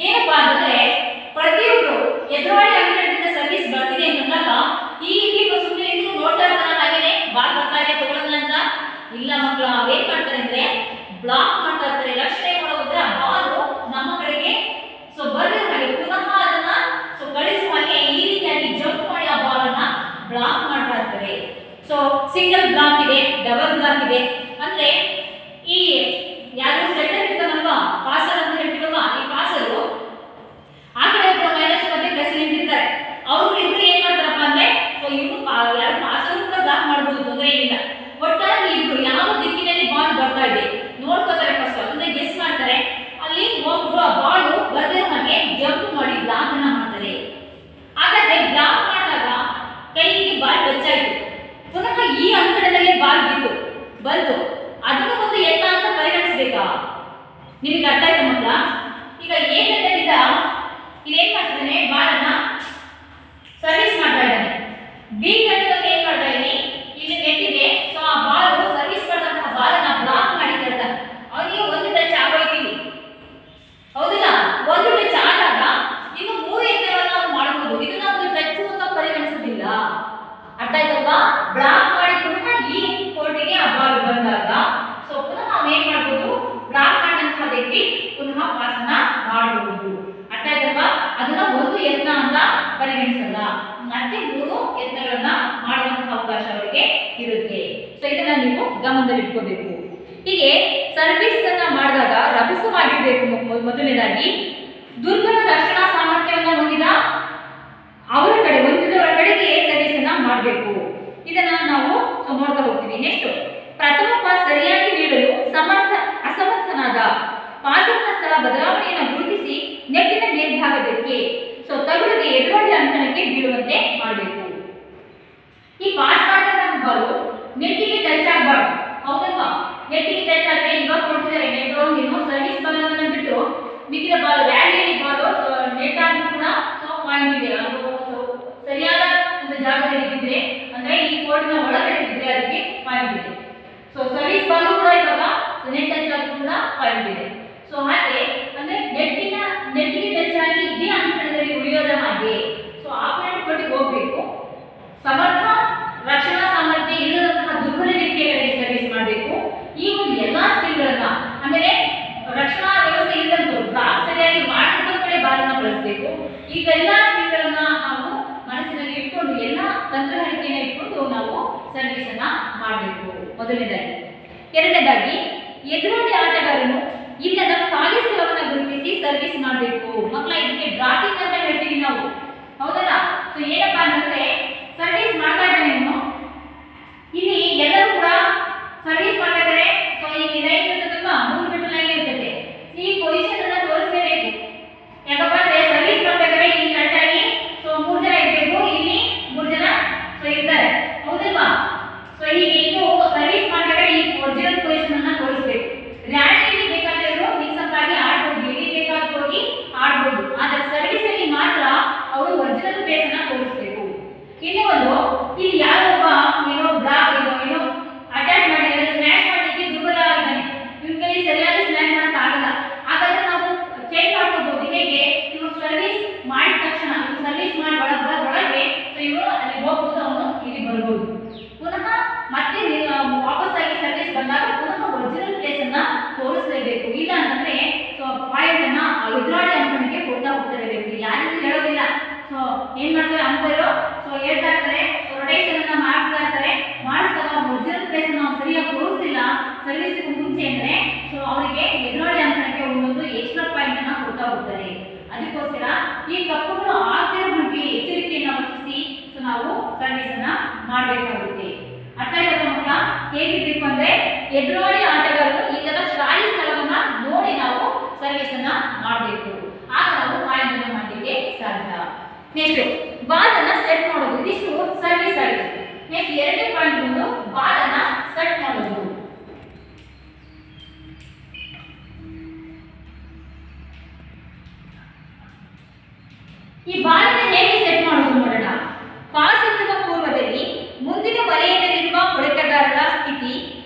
ಏನಪ್ಪಾ ಅಂತಂದ್ರೆ ಪ್ರತಿಯೊಬ್ಬರು ಎದುರಾಳಿ ಅಂಗಡಿಯಿಂದ ಸರ್ವಿಸ್ ಬರ್ತಿದೆ ಅಂತಂದಾಗ ಈ ರೀತಿ ಸುಮ್ಮನೆ ನಿಂತು ನೋಡ್ತಾ ಇರ್ತಾನೆ, ಹಾಗೇನೆ ಬಾಲ್ ಬರ್ತಾ ಇದೆ ತಗೊಳ್ಳೋಣ ಅಂತ ಇಲ್ಲ ಮಕ್ಕಳ. ಅವೇನ್ ಮಾಡ್ತಾರೆ ಅಂದ್ರೆ ಬ್ಲಾಕ್ ಮಾಡ್ತಾ ಇರ್ತಾರೆ. ರಕ್ಷಣೆ ಮಾಡೋದ್ರೆ ಬಾಲು ನಮ್ಮ ಕಡೆಗೆ ಸೊ ಬರ್ರಿ ಹಾಗೆ ಪುನಃ ಅದನ್ನ ಸೊ ಕಳಿಸುವ ಹಾಗೆ ಈ ರೀತಿಯಾಗಿ ಜಂಪ್ ಮಾಡಿ ಆ ಬಾಲನ್ನ ಬ್ಲಾಕ್ ಮಾಡ್ತಾ ಇರ್ತಾರೆ. ಸೊ ಸಿಂಗಲ್ ಬ್ಲಾಕ್ ಇದೆ, ಡಬಲ್ ಬ್ಲಾಕ್ ಇದೆ. ಅಂದ್ರೆ ಈ ಯಾರು ಸೆಟರ್ ಇರ್ತಾನಲ್ವಾ, ಪಾಸರ್ ಅಂತ ಹೇಳ್ತೀವಲ್ವಾ, ಈ ಪಾಸರು ಆ ಕಡೆ ಮೈನಸ್ ಮತ್ತೆ ಪ್ಲಸ್ ನಿಂತಿರ್ತಾರೆ. ಅವ್ರು ಇಬ್ರು ಏನ್ ಮಾಡ್ತಾರಪ್ಪ ಅಂದ್ರೆ ಇವನು ಯಾರು ಪಾಸರು ಕೂಡ ಬ್ಲಾಕ್ ಮಾಡ್ಬೋದು, ತೊಂದರೆ ಏನಿಲ್ಲ. ಒಟ್ಟಾಗಿ ಇಬ್ರು ಯಾವ ದಿಕ್ಕಿನಲ್ಲಿ ಬಾಲ್ ಬರ್ತಾ ಇದೆ ನೋಡ್ಕೋತಾರೆ, ಫಸ್ಟ್ ಅದನ್ನ ಗೆಸ್ ಮಾಡ್ತಾರೆ. ಅಲ್ಲಿ ಹೋಗ್ಬಿಟ್ಟು ಆ ಬಾಲು ಬರ್ದೇ ಹಾಗೆ ಜಂಪ್ ಮಾಡಿ ಬ್ಲಾಕ್ ಅನ್ನ ಮಾಡ್ತಾರೆ. ಹಾಗಾದ್ರೆ ಬ್ಲಾಕ್ ಮಾಡಿದಾಗ ಕೈಗೆ ಬಾಲ್ ಟಚ್ ಆಯ್ತು, ಪುನಃ ಈ ಅಂಕಣದಲ್ಲಿ ಬಾಲ್ ಬಂತು, ಅದನ್ನು ಒಂದು ಎತ್ತ ಅಂತ ಪರಿಗಣಿಸಬೇಕಾ? ನಿಮಗೆ ಅರ್ಥ ಆಯ್ತು ಮಕ್ಕಳ? ಈಗ ಏನಿಲ್ಲ ಇಲ್ಲೇನ್ ಮಾಡ್ತಾನೆ, ಬಾಲನ್ನ ಸರ್ವಿಸ್ ಮಾಡ್ತಾ ಇದ್ದಾನೆ. ಬಿ ತಂಡದಲ್ಲಿ ಏನ್ ಮಾಡ್ತಾ ಇದ್ದೀನಿ, ಇಲ್ಲಿ ನೆಟ್ಟಿದೆ. ಸೊ ಆ ಬಾಲು ಸರ್ವಿಸ್ ಮಾಡಿದಂತಹ ಬಾಲನ್ನ ಬ್ಲಾಕ್ ಮಾಡಿ ತರ್ತಾನೆ. ಅವನಿಗೆ ಒಂದು ಟಚ್ ಆಗೋಯ್ತೀವಿ, ಹೌದಿಲ್ಲ? ಒಂದು ಟಚ್ ಆದಾಗ ಇನ್ನು 3 ಎತ್ತರವನ್ನು ನಾವು ಮಾಡಬಹುದು. ಇದನ್ನ ಒಂದು ಟಚ್ ಅಂತ ಪರಿಗಣಿಸೋದಿಲ್ಲ. ಅರ್ಥ ಆಯ್ತಲ್ವಾ? ಬ್ಲಾಕ್ ಮಾಡಿ ಪುನಃ ಈ ಕೋರ್ಟಿಗೆ ಆ ಬಾಲ್ ಬಂದಾಗ ಸೊ ಪುನಃ ನಾವು ಏನ್ ಮಾಡ್ಬೋದು, ಬ್ಲಾಕ್ ಮಾಡಿದಂತಹ ವ್ಯಕ್ತಿ ಪುನಃ ಪಾಸನ್ನ ಮಾಡಬಹುದು. ಅರ್ಥ ಆಯ್ತಲ್ವಾ? ಅದನ್ನ ಒಂದು ಯತ್ನ ಅಂತ ಪರಿಗಣಿಸಲ್ಲ, ಮತ್ತೆ 3 ಯತ್ನಗಳನ್ನ ಮಾಡುವಂತಹ ಅವಕಾಶ ಅವರಿಗೆ ಇರುತ್ತೆ. ಸೊ ಇದನ್ನ ನೀವು ಗಮನದಲ್ಲಿಟ್ಕೋಬೇಕು. ಹೀಗೆ ಸರ್ವಿಸ್ ಅನ್ನ ಮಾಡಿದಾಗ ರಭಸವಾಗಿರ್ಬೇಕು. ಮೊದಲನೇದಾಗಿ ದುರ್ಬಲ ರಕ್ಷಣಾ ಸಾಮರ್ಥ್ಯವನ್ನು ಹೊಂದಿದ ಅವರ ಹೊಂದಿದವರ ಕಡೆಗೆ ಸರ್ವಿಸ್ ಅನ್ನ ಮಾಡಬೇಕು. ಇದನ್ನ ನಾವು ನೋಡ್ತಾ ಹೋಗ್ತೀವಿ. ನೆಕ್ಸ್ಟ್, ಪ್ರಥಮ ಪಾಸ್ ಸರಿಯಾಗಿ ನೀಡಲು ಅಸಮರ್ಥನಾದ ಪಾಸರ್ನ ಸ್ಥಳ ಬದಲಾವಣೆಯನ್ನು ಗುರುತಿಸಿ ನೆಟ್ಟಿನ ಮೇಲ್ಭಾಗದಕ್ಕೆ ಸೊ ತಗುಲದೆ ಎದುರಾಳಿ ಅಂಕಣಕ್ಕೆ ಬೀಳುವಂತೆ ಮಾಡಬೇಕು. ಈ ಪಾಸ್ ಮಾಡಿದಂತಹ ಬಾಲು ನೆಟ್ಟಿಗೆ ಟಚ್ ಆಗಬಾರ್ದು, ಹೌದಲ್ವಾ? ನೆಟ್ಟಿಗೆ ಟಚ್ ಆದ್ರೆ ಇವಾಗ ಕೊಡ್ತಿದ್ದಾರೆ ನೆಟ್ ಏನೋ ಸರ್ವಿಸ್ ಬಾಲ್ ಅನ್ನ ಬಿಟ್ಟು ಮಿಕ್ಕಿದ ಬಾಲ್ ರ್ಯಾಲಿಯಲ್ಲಿ ಬಾಲು ನೆಟ್ ಆದ್ರೂ ಕೂಡ ಸೊ ಪಾಯಿಂಟ್ ಇದೆ. ಅದು ಸರಿಯಾದ ಒಂದು ಜಾಗದಲ್ಲಿ ಬಿದ್ದರೆ ಅಂದ್ರೆ ಈ ಕೋರ್ಟ್ನ ಒಳಗಡೆ ಬಿದ್ದರೆ ಅದಕ್ಕೆ ಪಾಯಿಂಟ್ ಇದೆ. ಸೊ ಸರ್ವಿಸ್ ಬಾಲು ಕೂಡ ಇವಾಗ ನೆಟ್ ಟಚ್ ಆದ್ರೂ ಕೂಡ ಪಾಯಿಂಟ್ ಇದೆ. ಸೊ ಹಾಗೆ ಅಂದ್ರೆ ನೆಟ್ಟಿಗೆ ಟಚ್ ಆಗಿ ಇದೇ ಅಂಕಣದಲ್ಲಿ ಉಳಿಯೋದ ಹಾಗೆ ಸೊ ಆಪರೇಟ್ ಕೊಟ್ಟಿಗೆ ಹೋಗ್ಬೇಕು. ಸಮರ್ಥ ರಕ್ಷಣಾ ಸಾಮರ್ಥ್ಯ ಇಲ್ಲದಂತಹ ದುರ್ಬಲ ವ್ಯಕ್ತಿಗಳಿಗೆ ಸರ್ವಿಸ್ ಮಾಡಬೇಕು. ಈ ಒಂದು ಎಲ್ಲಾ ಸ್ಕಿಲ್ಗಳನ್ನ ಆಮೇಲೆ ರಕ್ಷಣಾ ವ್ಯವಸ್ಥೆ ಇಲ್ಲದಂತವ್ರು ಬ್ಲಾಕ್ ಸರಿಯಾಗಿ ಮಾಡಿದ ಕಡೆ ಬಾಲನ್ನ ಬಳಸಬೇಕು. ಈಗೆಲ್ಲ ಸ್ಕಿಲ್ಗಳನ್ನ ನಾವು ಮನಸ್ಸಿನಲ್ಲಿ ಇಟ್ಕೊಂಡು ಎಲ್ಲ ತಂತ್ರಗಾರಿಕೆಯನ್ನು ಇಟ್ಕೊಂಡು ನಾವು ಸರ್ವಿಸ್ ಅನ್ನ ಮಾಡಬೇಕು. ಮೊದಲನೇದಾಗಿ. ಎರಡನೇದಾಗಿ ಎದುರಾಳಿ ಆಟಗಾರನು ಇಲ್ಲದ ಖಾಲಿ ಸ್ಥಳವನ್ನು ಗುರುತಿಸಿ ಸರ್ವಿಸ್ ಮಾಡಬೇಕು. ಮಕ್ಕಳ ಇದಕ್ಕೆ ಡ್ರಾಪಿಂಗ್ ಅಂತ ಹೇಳ್ತೀವಿ ನಾವು, ಹೌದಲ್ಲ? ಸೊ ಏನಪ್ಪಾ ಅಂತಂದ್ರೆ ಸರ್ವಿಸ್ ಮಾಡ್ತಾ ಇದ್ದಾನೆ ಇವನು. ಇಲ್ಲಿ ಎಲ್ಲರೂ ಕೂಡ ಸರ್ವಿಸ್ ಮಾಡ್ಬೇಕಾದ್ರೆ ಸೊ ಈ ಲೈನ್ ಇರ್ತದಲ್ವಾ, 3 ಬಿಟ್ಟು ಲೈನ್ ಇರ್ತದೆ. ಈ ಪೊಸಿಷನ್ ಅನ್ನ ತೋರಿಸಲೇಬೇಕು. ಯಾಕಪ್ಪ ಅಂದ್ರೆ ಸರ್ವಿಸ್ ಮಾಡ್ಬೇಕಾದ್ರೆ ಇಲ್ಲಿ ಕರೆಕ್ಟಾಗಿ ಸೊ 3 ಜನ ಇರಬೇಕು, ಇಲ್ಲಿ 3 ಜನ ಸೊ ಇರ್ತಾರೆ, ಹೌದಲ್ವಾ? ಸೊ ಹೀಗೆ ಇದು ಸರ್ವಿಸ್ ಮಾಡ್ಬೇಕಾದ್ರೆ ಈ ಒರಿಜಿನಲ್ ಪೊಸಿಷನ್ ಅನ್ನ ತೋರಿಸಬೇಕು. ರ್ಯಾಲಿಯಲ್ಲಿ ಬೇಕಾದ್ರೆ ಮಿಕ್ಸ್ ಅಪ್ ಆಗಿ ಆಡ್ಬೋದು, ಎಲ್ಲಿ ಬೇಕಾದ್ರೂ ಹೋಗಿ ಆಡ್ಬೋದು. ಆದ್ರೆ ಸರ್ವಿಸ್ ಅಲ್ಲಿ ಮಾತ್ರ ಅವರು ಒರಿಜಿನಲ್ ಪ್ಲೇಸ್ ಅನ್ನ ತೋರಿಸಬೇಕು. ಇನ್ನು ಒಂದು ಇಲ್ಲಿ ಯಾರೊಬ್ಬ ಏನೋ ಅಟ್ಯಾಕ್ ಮಾಡಿ ಸ್ಮ್ಯಾಶ್ ಮಾಡಲಿಕ್ಕೆ ದುರ್ಬಲ ಆಗಿದ್ದಾನೆ, ಇವನ ಕೈಲಿ ಸರಿಯಾಗಿ ಸ್ಮ್ಯಾಶ್ ಮಾಡಕ್ ಆಗಲ್ಲ. ಹಾಗಾದ್ರೆ ನಾವು ಚೇಂಜ್ ಮಾಡ್ಕೋಬಹುದು. ಹೇಗೆ? ಇವನು ಸರ್ವಿಸ್ ಮಾಡಿದ ತಕ್ಷಣ ಸರ್ವಿಸ್ ಮಾಡಿ ಒಳಗೆ ಸೊ ಇವನು ಅಲ್ಲಿ ಹೋಗ್ಬೋದು, ಅವನು ಇಲ್ಲಿ ಬರ್ಬೋದು. ಪುನಃ ಮತ್ತೆ ವಾಪಸ್ ಆಗಿ ಸರ್ವಿಸ್ ಬಂದಾಗ ಪುನಃ ಒರಿಜಿನಲ್ ಪ್ಲೇಸ್ ಅನ್ನ ತೋರಿಸಲೇಬೇಕು. ಇಲ್ಲ ಅಂತಂದ್ರೆ ಸೊ ಪಾಯಿಂಟ್ ಅನ್ನ ಎದುರಾಳಿ ಅಂಕಣಿಗೆ ಕೊಡ್ತಾ ಹೋಗ್ತಿರಬೇಕು, ಯಾರಿಗೂ ಹೇಳೋದಿಲ್ಲ. ಸೊ ಏನ್ ಮಾಡ್ತಾರೆ ಅಂಪೈರು? ಸೊ ಹೇಳ್ತಾ ಇರ್ತಾರೆ, ರೊಟೇಷನ್ ಅನ್ನ ಮಾಡಿಸಿದಾಗ ಒರಿಜಿನಲ್ ಪ್ಲೇಸ್ ನಾವು ಸರಿಯಾಗಿ ತೋರಿಸಿಲ್ಲ ಸರ್ವಿಸ್ ಮುಂಚೆ ಅಂದ್ರೆ ಸೊ ಅವರಿಗೆ ಎದುರಾಳಿ ಅಂಕಣಕ್ಕೆ ಒಂದೊಂದು ಎಕ್ಸ್ಟ್ರಾ ಪಾಯಿಂಟ್ ಅನ್ನ ಕೊಡ್ತಾ ಹೋಗ್ತಾರೆ. ಅದಕ್ಕೋಸ್ಕರ ಈ ತಪ್ಪುಗಳು ಆಗ್ತಿರೋ ಬಗ್ಗೆ ಎಚ್ಚರಿಕೆಯನ್ನು ವಹಿಸಿ ಸೊ ನಾವು ಸರ್ವಿಸ್ ಅನ್ನ ಮಾಡಬೇಕಾಗುತ್ತೆ. ಅರ್ಥ ಆಯ್ತಾ ಮಕ್ಕಳ? ಹೇಗಿರ್ಬೇಕು ಅಂದ್ರೆ ಎದುರಾಳಿ ಆಟಗಾರರು ಇಲ್ಲದ ಖಾಲಿ ಸ್ಥಳವನ್ನ ನೋಡಿ ನಾವು ಸರ್ವಿಸ್ ಅನ್ನ ಮಾಡಬೇಕು, ಆಗ ನಾವು ಪಾಯಿಂಟ್ ಅನ್ನು ಮಾಡಲಿಕ್ಕೆ ಸಾಧ್ಯ. ನೆಕ್ಸ್ಟ್ ಬಾಲ್ ಅನ್ನ ಸೆಟ್ ಮಾಡೋದು, ಇದಿಷ್ಟು ಸರ್ವಿಸ್ ಆಗಿದೆ. ನೆಕ್ಸ್ಟ್ ಎರಡನೇ ಪಾಯಿಂಟ್ ಬಂದು ಬಾಲ್ ಅನ್ನ ಸೆಟ್ ಮಾಡೋದು. ಈ ಬಾಲ್ ಅನ್ನು ಹೇಗೆ ಸೆಟ್ ಮಾಡೋದು ನೋಡೋಣ. ಪಾಸ್ ಎತ್ತುವ ಪೂರ್ವದಲ್ಲಿ ಮುಂದಿನ ವಲಯದಲ್ಲಿರುವ ಹೊಡೆತಗಾರರ ಸ್ಥಿತಿ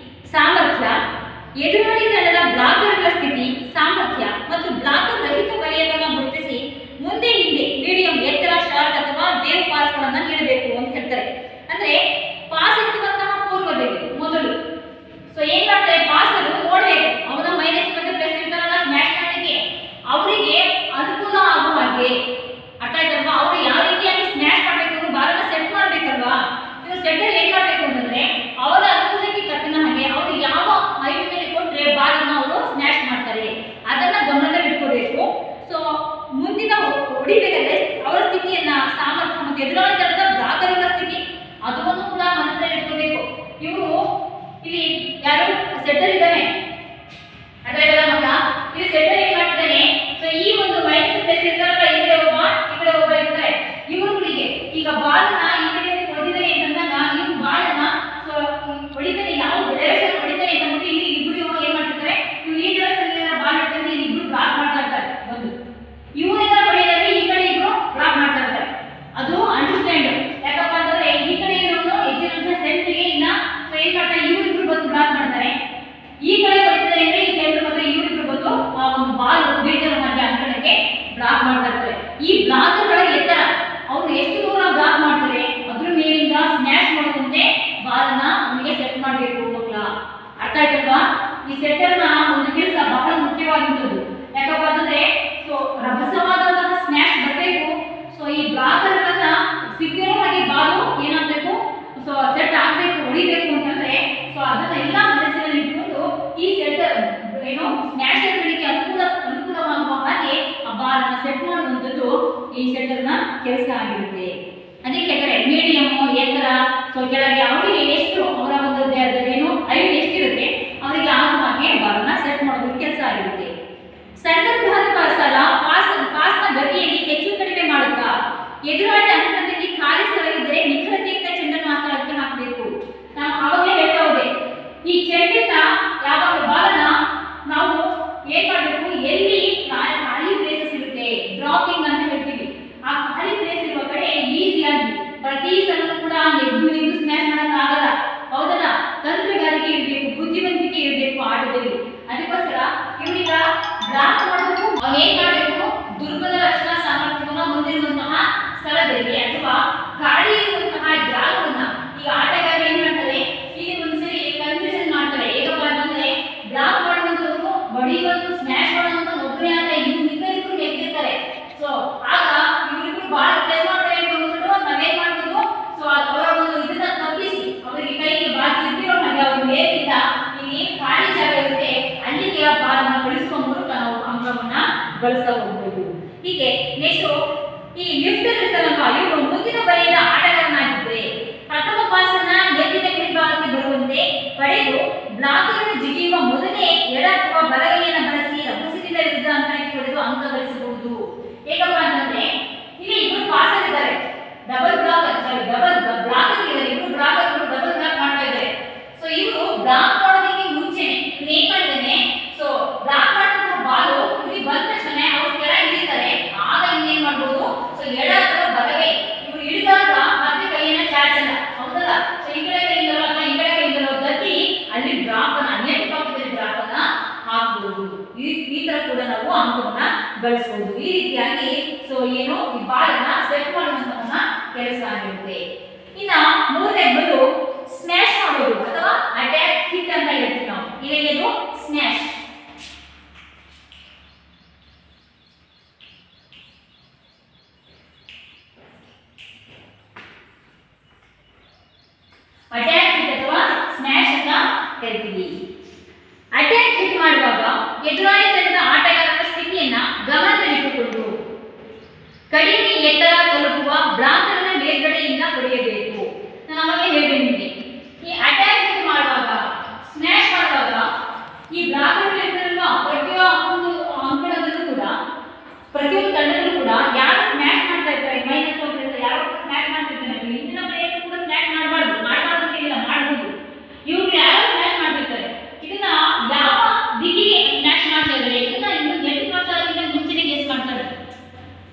ಸಾಮರ್ಥ್ಯ, ಎದುರಾಳಿ ತಂಡದ ಬ್ಲಾಕರ್ಗಳ ಸ್ಥಿತಿ ಸಾಮರ್ಥ್ಯ ಮತ್ತು ಬ್ಲಾಕರ್ ರಹಿತ ವಲಯಗಳನ್ನು ಗುರುತಿಸಿ ಮುಂದೆ ಹಿಂದೆ ಮೀಡಿಯಂ ಎತ್ತರ ಶಾರ್ಟ್ ಅಥವಾ ವೇವ್ ಪಾಸ್ಗಳನ್ನು ನೀಡಬೇಕು ಅಂತ ಹೇಳ್ತಾರೆ. ಅಂದ್ರೆ ಪಾಸ್ ಎತ್ತುವಂತಹ ಪೂರ್ವದಲ್ಲಿ ಮೊದಲು ಸೊ ಏನ್ ಮಾಡ್ತಾರೆ, ಪಾಸ್ ಅನ್ನು ನೋಡ್ಬೇಕು, ಅವನ ಮೈನಸ್ ಮತ್ತೆ ಪ್ಲಸ್ ಇರ್ತಾರಲ್ಲ ಸ್ಮ್ಯಾಶ್ ಮಾಡಲಿಕ್ಕೆ, ಅವರಿಗೆ ಅನುಕೂಲ ಆಗುವ ಹಾಗೆ. ಅರ್ಥ ಆಯ್ತಲ್ವಾ? ಅವ್ರು ಯಾವ ರೀತಿಯಾಗಿ ಸ್ಮ್ಯಾಶ್ ಮಾಡಬೇಕು, ಬಾಲನ್ನ ಸೆಟ್ ಮಾಡ್ಬೇಕಲ್ವಾ. ಇದು ಸೆಟ್ಟರ್ ಏನ್ ಮಾಡ್ಬೇಕು ಅಂತಂದ್ರೆ ಅವರ ಅನುಕೂಲಕ್ಕೆ ತಕ್ಕನ ಹಾಗೆ ಅವರು ಯಾವ ಹೈಟ್ನಲ್ಲಿ ಕೊಟ್ರೆ ಬಾಲನ್ನ ಅವರು ಸ್ಮ್ಯಾಶ್ ಮಾಡ್ತಾರೆ ಅದನ್ನ ಗಮನದಲ್ಲಿ ಇಟ್ಕೋಬೇಕು. ಸೊ ಮುಂದಿನ ಹೊಡಿಬೇಕಾದ್ರೆ ಅವರ ಸ್ಥಿತಿಯನ್ನ ಸಾಮರ್ಥ್ಯ ಮತ್ತು ಎದುರಾಳಿ ತಂಡದ ಬ್ಲಾಕರ್ಗಳ ಸ್ಥಿತಿ ಅದನ್ನು ಕೂಡ ಮನಸ್ಸಿನಲ್ಲಿ ಇಟ್ಕೋಬೇಕು. ಇವರು ಇಲ್ಲಿ ಯಾರು ಸೆಟ್ಟರ್ ಇದ್ದಾನೆ, ಅದರ ಮಗ ಇಲ್ಲಿ ಸೆಟ್ಟರ್ ಏನ್ ಮಾಡ್ತಿದ್ದಾನೆ, ಸೊ ಈ ಒಂದು ಮೈನಸ್ ಪ್ಲಸ್ ಇರ್ತಾರಲ್ಲ, ಈ ಕಡೆ ಒಬ್ಬ ಇರ್ತಾರೆ, ಇವರುಗಳಿಗೆ ಈಗ ಬಾಲನ್ನ ಈ ಕಡೆ ಹೊಡಿತಾನೆ ಅಂತಂದಾಗ ಇವ್ರು ಬಾಲನ್ನ ಸೊ ಹೊಡಿತಾನೆ, ಯಾವ ಡೈರೆಕ್ಷನ್ ಹೊಡಿತಾನೆ ಅಂತಂದ್ಬಿಟ್ಟು ಇಲ್ಲಿ ಇಬ್ರು ಏನ್ ಮಾಡ್ತಿರ್ತಾರೆ, ಇವ್ರು ಈ ಡೈರೆಕ್ಷನ್ ಬಾಲ್ ಇರ್ತಂದ್ರೆ ಇಲ್ಲಿ ಇಬ್ರು ಬ್ಲಾಕ್ ಮಾಡ್ತಾ ಇರ್ತಾರೆ. ಒಂದು ಇವರಿಂದ ಹೊಡೆಯೋದಾದ್ರೆ ಈ ಕಡೆ ಇಬ್ರು ಬ್ಲಾಕ್ ಮಾಡ್ತಾ ಇರ್ತಾರೆ. ಅದು ಅಂಡರ್ಸ್ಟ್ಯಾಂಡ್. ಯಾಕಪ್ಪ ಅಂತಂದ್ರೆ ಈ ಕಡೆ ಇರೋನು ಹೆಚ್ಚಿನ ಸೆಂಟ್ರಿಗೆ ಇನ್ನ ಸೊ ಏನ್ ಮಾಡ್ತಾರೆ, ಇವ್ರಿಬ್ರು ಬಂದು ಬ್ಲಾಕ್ ಮಾಡ್ತಾರೆ. ಈ ಕಡೆ ಹೊಡಿತಾರೆ ಅಂದ್ರೆ ಈ ಸೆಂಟರ್ ಮತ್ತೆ ಇವ್ರಿಬ್ರು ಬಂದು ಆ ಒಂದು ಬಾಲ್ ಬೀಳ್ತಿರೋ ಮಧ್ಯ ಅಂಕಣಕ್ಕೆ ಬ್ಲಾಕ್ ಮಾಡ್ತಾ ಇರ್ತಾರೆ. ಈ ಬ್ಲಾಕರ್ಗಳ ಎತ್ತರ ಅವ್ರು ಎಷ್ಟು ದೂರ ಬ್ಲಾಕ್ ಮಾಡ್ತಾರೆ ಅದ್ರ ಮೇಲಿಂದ ಸ್ಮ್ಯಾಶ್ ಮಾಡೋದಂತೆ ಬಾಲನ್ನ ಅವನಿಗೆ ಸೆಟ್ ಮಾಡಬೇಕು ಮಕ್ಕಳ. ಅರ್ಥ ಆಯ್ತಲ್ವಾ? ಈ ಸೆಟ್ಟರ್ನ ಒಂದು ಕೆಲಸ ಬಹಳ ಮುಖ್ಯವಾಗಿರುತ್ತದೆ. ಯಾಕಪ್ಪ ಅಂತಂದ್ರೆ ಸೊ ರಭಸವಾದಂತಹ ಸ್ಮ್ಯಾಶ್ ಬರಬೇಕು. ಸೊ ಈ ಬ್ಲಾಕರ್ಗಳನ್ನ ಸಿಕ್ಕಿರೋ ಹಾಗೆ ಬಾಲು ಏನಾಗಬೇಕು, ಸೊ ಸೆಟ್ ಆಗ್ಬೇಕು, ಹೊಡಿಬೇಕು ಅಂತಂದ್ರೆ ಸೊ ಅದನ್ನ ಎಲ್ಲ ಮನಸ್ಸಿನಲ್ಲಿ ಇಟ್ಕೊಂಡು ಈ ಸೆಟ್ಟರ್ ಏನು ಸ್ಮ್ಯಾಶರ್ಗಳಿಗೆ ಅನುಕೂಲವಾಗುವ ಹಾಗೆ ಆ ಬಾಲನ್ನ ಸೆಟ್ ಮಾಡುವಂಥದ್ದು ಈ ಸೆಟ್ಟರ್ನ ಕೆಲಸ ಆಗಿರುತ್ತೆ. ಅದಕ್ಕೆ ಹೇಳ್ತಾರೆ ಮೀಡಿಯಂ ಎತ್ತರ ಸೊ ಕೆಳಗೆ ಅವರಿಗೆ ಎಷ್ಟು ಅವರ ಒಂದು ಏನು ಹೈಟ್ ಎಷ್ಟಿರುತ್ತೆ ಅವರಿಗೆ ಆಗುವ ಹಾಗೆ ಬಾಲನ್ನ ಸೆಟ್ ಮಾಡೋದು ಕೆಲಸ ಆಗಿರುತ್ತೆ. ಸಂದರ್ಭಾನುಸಾರ ಪಾಸ್ನ ಗತಿಯಲ್ಲಿ ಹೆಚ್ಚು ಕಡಿಮೆ ಮಾಡುತ್ತಾ ಎದುರಾಳಿ ಅಂಕಣದಲ್ಲಿ ಖಾಲಿ ಸ್ಥಳವಿದ್ದರೆ ನಿಖರತೆಯಿಂದ ಚೆಂಡನ್ನು ಆ ಸ್ಥಳಕ್ಕೆ ಹಾಕಬೇಕು. ನಾವು ಆವಾಗಲೇ ಹೇಳ್ತಾ ಹೋದೆ, ಈ ಚೆಂಡನ್ನ ಯಾವಾಗ ಬಾಲನ್ನ ನಾವು ಏನ್ ಮಾಡಬೇಕು, ಎಲ್ಲಿ ಖಾಲಿ ಪ್ಲೇಸಸ್ ಇರುತ್ತೆ ಡ್ರಾಪಿಂಗ್ ಅಂತ ಹೇಳ್ತೀವಿ, ಆ ಖಾಲಿ ಪ್ಲೇಸ್ ಇರುವ ಕಡೆ ಈಸಿಯಾಗಿ ಪ್ರತಿ ಸಲ ಕೂಡ ಎದ್ದು ನಿಂತು ಸ್ಮ್ಯಾಶ್ ಮಾಡಕ್ ಆಗಲ್ಲ, ಹೌದಲ್ಲ? ತಂತ್ರಗಾರಿಕೆ ಇರಬೇಕು, ಬುದ್ಧಿವಂತಿಕೆ ಇರಬೇಕು ಆಟದಲ್ಲಿ. ಅದಕ್ಕೋಸ್ಕರ ಇವರೀಗ ಬ್ಲಾಕ್ ಮಾಡೋದು ಏನ್ ಮಾಡಬೇಕು, ದುರ್ಬಲ ರಕ್ಷಣಾ ಸಾಮರ್ಥ್ಯವನ್ನು ಹೊಂದಿರುವಂತಹ ಸ್ಥಳದಲ್ಲಿ ಅಥವಾ ಗಾಳಿ ಇರುವಂತಹ ಜಾಗವನ್ನ ಈಗ ಆಟಗಾರ ಏನ್ ಮಾಡ್ತಾರೆ, ಇಲ್ಲಿ ಒಂದ್ಸರಿ ಕನ್ಫ್ಯೂಷನ್ ಮಾಡ್ತಾರೆ. ಹೇಗಪ್ಪ ಅಂತಂದ್ರೆ ಬ್ಲಾಕ್ ಮಾಡುವಂತವ್ರು ಬಡಿಯುವಂತ ಸ್ಮ್ಯಾಶ್ ಮಾಡುವಂತ ಒಬ್ಬರೇ ಆದ್ರೆ ಇಬ್ಬರು ಎದ್ದಿರ್ತಾರೆ. ಸೊ ಆಗ ಇವರಿಬ್ರು ಬಹಳ ಪ್ರೆಸ್ ಮಾಡ್ತಾರೆ ಅಂತ ಅಂದ್ಬಿಟ್ಟು ನಾವೇನ್ ಮಾಡ್ಬೋದು, ಸೊ ಅವರ ಒಂದು ಇದನ್ನ ತಪ್ಪಿಸಿ ಅವರಿಗೆ ಕೈಗೆ ಬಾಲ್ ಸಿಕ್ಕಿರೋ ಹಾಗೆ ಅವ್ರ ಮೇಲಿಂದ ಇಲ್ಲಿ ಖಾಲಿ ಜಾಗ ಇರುತ್ತೆ ಬಳಸ್ತಾ ಹೋಗ್ಬೋದು. ಹೀಗೆ ನೆಕ್ಸ್ಟ್ ಈ ಲಿಫ್ಟರ್ ಇರ್ತಾರಲ್ವಾ, ಇವರು ಮುಂದಿನ ಬರೆಯದ ಆಟಗಾರನಾಗಿದ್ರೆ ಪ್ರಥಮ ಪಾಸನ್ನ ನೆಟ್ಟಿನ ಮೇಲ್ಭಾಗಕ್ಕೆ ಬರುವಂತೆ ಪಡೆದು ಬ್ಲಾಕ್ಗಳನ್ನು ಜಿಗಿಯುವ ಮೊದಲೇ ಎಡ ಅಥವಾ ಬಲಗೈಯನ್ನು ಬಳಸಿ ರಭಸದಿಂದ ವಿರುದ್ಧ ಅಂಕಣಕ್ಕೆ ಹೊಡೆದು ಅಂಕ ಗಳಿಸಬಹುದು. ಹೇಗಪ್ಪ ಅಂತಂದ್ರೆ ಇಲ್ಲಿ ಇಬ್ಬರು ಪಾಸರ್ ಇದ್ದಾರೆ, ಡಬಲ್ ಬ್ಲಾಕ್ ಇದ್ದಾರೆ, ಇಬ್ರು ಬ್ಲಾಕರ್ಗಳು ಡಬಲ್ ಬ್ಲಾಕ್ ಮಾಡ್ತಾ ಇದ್ದಾರೆ. ಸೊ ಇವರು ಬ್ಲಾಕ್ ಮಾಡೋದಕ್ಕೆ ಮುಂಚೆನೆ ಏನ್ ಮಾಡಿದಾನೆ, ಸೊ ಬ್ಲಾಕ್ ಮಾಡಿದಂತಹ ಬಾಲು ಇಲ್ಲಿ ಬಂದ ತಕ್ಷಣ ಅವ್ರು ಕೆಳಗೆ ಇಳಿತಾರೆ. ಆಗ ಇನ್ನೇನ್ ಮಾಡ್ಬೋದು, ಸೊ ಎಡ ಅಥವಾ ಬಲಗೈ ಇವ್ರು ಇಳಿದಾಗ ಮತ್ತೆ ಕೈಯನ್ನ ಚಾಚಲ್ಲ, ಹೌದಲ್ಲ. ಸೊ ಈ ಕಡೆ ಕೈಯಿಂದಲೋ ಅಥವಾ ಈ ಕಡೆ ಕೈಯಿಂದಲೋ ದಬ್ಬಿ ಅಲ್ಲಿ ಡ್ರಾಪ್ ಅನ್ನ ನೆಟ್ ಪಕ್ಕದಲ್ಲಿ ಡ್ರಾಪ್ ಅನ್ನ ಹಾಕಬಹುದು. ಈ ತರ ಕೂಡ ನಾವು ಅಂಕವನ್ನ ಗಳಿಸಬಹುದು. ಈ ರೀತಿಯಾಗಿ ಸೊ ಏನು ಈ ಬಾಲನ್ನ ಸೆಟ್ ಮಾಡುವಂತಹ ಕೆಲಸ ಆಗಿರುತ್ತೆ. ಇನ್ನ ಮೂರನೇ ಬಲು ಸ್ಮ್ಯಾಶ್ ಮಾಡೋದು ಅಥವಾ ಅಟ್ಯಾಕ್ ಹಿಟ್ ಅಂತ ಹೇಳ್ತೀವಿ ನಾವು. ಇವೆಲ್ಲದು ಸ್ಮ್ಯಾಶ್. ಅಟ್ಯಾಕ್ ಹಿಟ್ ಅಥವಾ ಸ್ಮ್ಯಾಶ್ ಅಂತ ಕರಿತೀವಿ. ಅಟ್ಯಾಕ್ ಹಿಟ್ ಮಾಡುವಾಗ ಎದುರಾಳಿ ತಂಡದ ಆಟಗಾರರ ಸ್ಥಿತಿಯನ್ನ ಗಮನದಲ್ಲಿಟ್ಟುಕೊಂಡು ಕಡಿಮೆ ಎತ್ತರ ತಲುಪುವ ಬ್ಲಾಕ್ಗಳನ್ನ ಮೇಲ್ಗಡೆಯಿಂದ ಹೊಡೆಯಬೇಕು. ನಾನು ಅವಾಗಲೇ ಹೇಳಿದೆ ನಿಮಗೆ, ಈ ಅಟ್ಯಾಕ್ ಹಿಟ್ ಮಾಡುವಾಗ ಸ್ಮ್ಯಾಶ್ ಮಾಡುವಾಗ ಈ ಬ್ಲಾಕ್ಗಳಿರ್ತಾರಲ್ವಾ, ಪ್ರತಿಯೊಂದು ಅಂಕಣದಲ್ಲೂ ಕೂಡ ಪ್ರತಿಯೊಂದು ತಂಡದಲ್ಲೂ ಕೂಡ ಯಾರು ಸ್ಮ್ಯಾಶ್ ಮಾಡ್ತಾ ಇರ್ತಾರೆ, ಮೈನಸ್ ಪ್ಲೇಸ್ ಯಾರು ಸ್ಮ್ಯಾಶ್ ಮಾಡ್ತಿರ್ತಾರೆ, ಇಂದಿನ ಪ್ಲೇಯರ್ಸ್ ಕೂಡ ಸ್ಮ್ಯಾಶ್ ಮಾಡಬಾರ್ದು ಅಂತ ಇಲ್ಲ, ಮಾಡಬಹುದು. ಇವ್ರು ಯಾರು ಸ್ಮ್ಯಾಶ್ ಮಾಡ್ತಿರ್ತಾರೆ, ಇದನ್ನ ಯಾವ ದಿಕ್ಕಿಗೆ ಸ್ಮ್ಯಾಶ್ ಮಾಡ್ತಾ ಇದ್ದಾರೆ ಇದನ್ನ ಇನ್ನು ನೆಟ್ ಪಾಸ್ ಆಗೋದಕ್ಕಿಂತ ಮುಂಚೆನೆ ಗೆಸ್ ಮಾಡ್ತಾರೆ.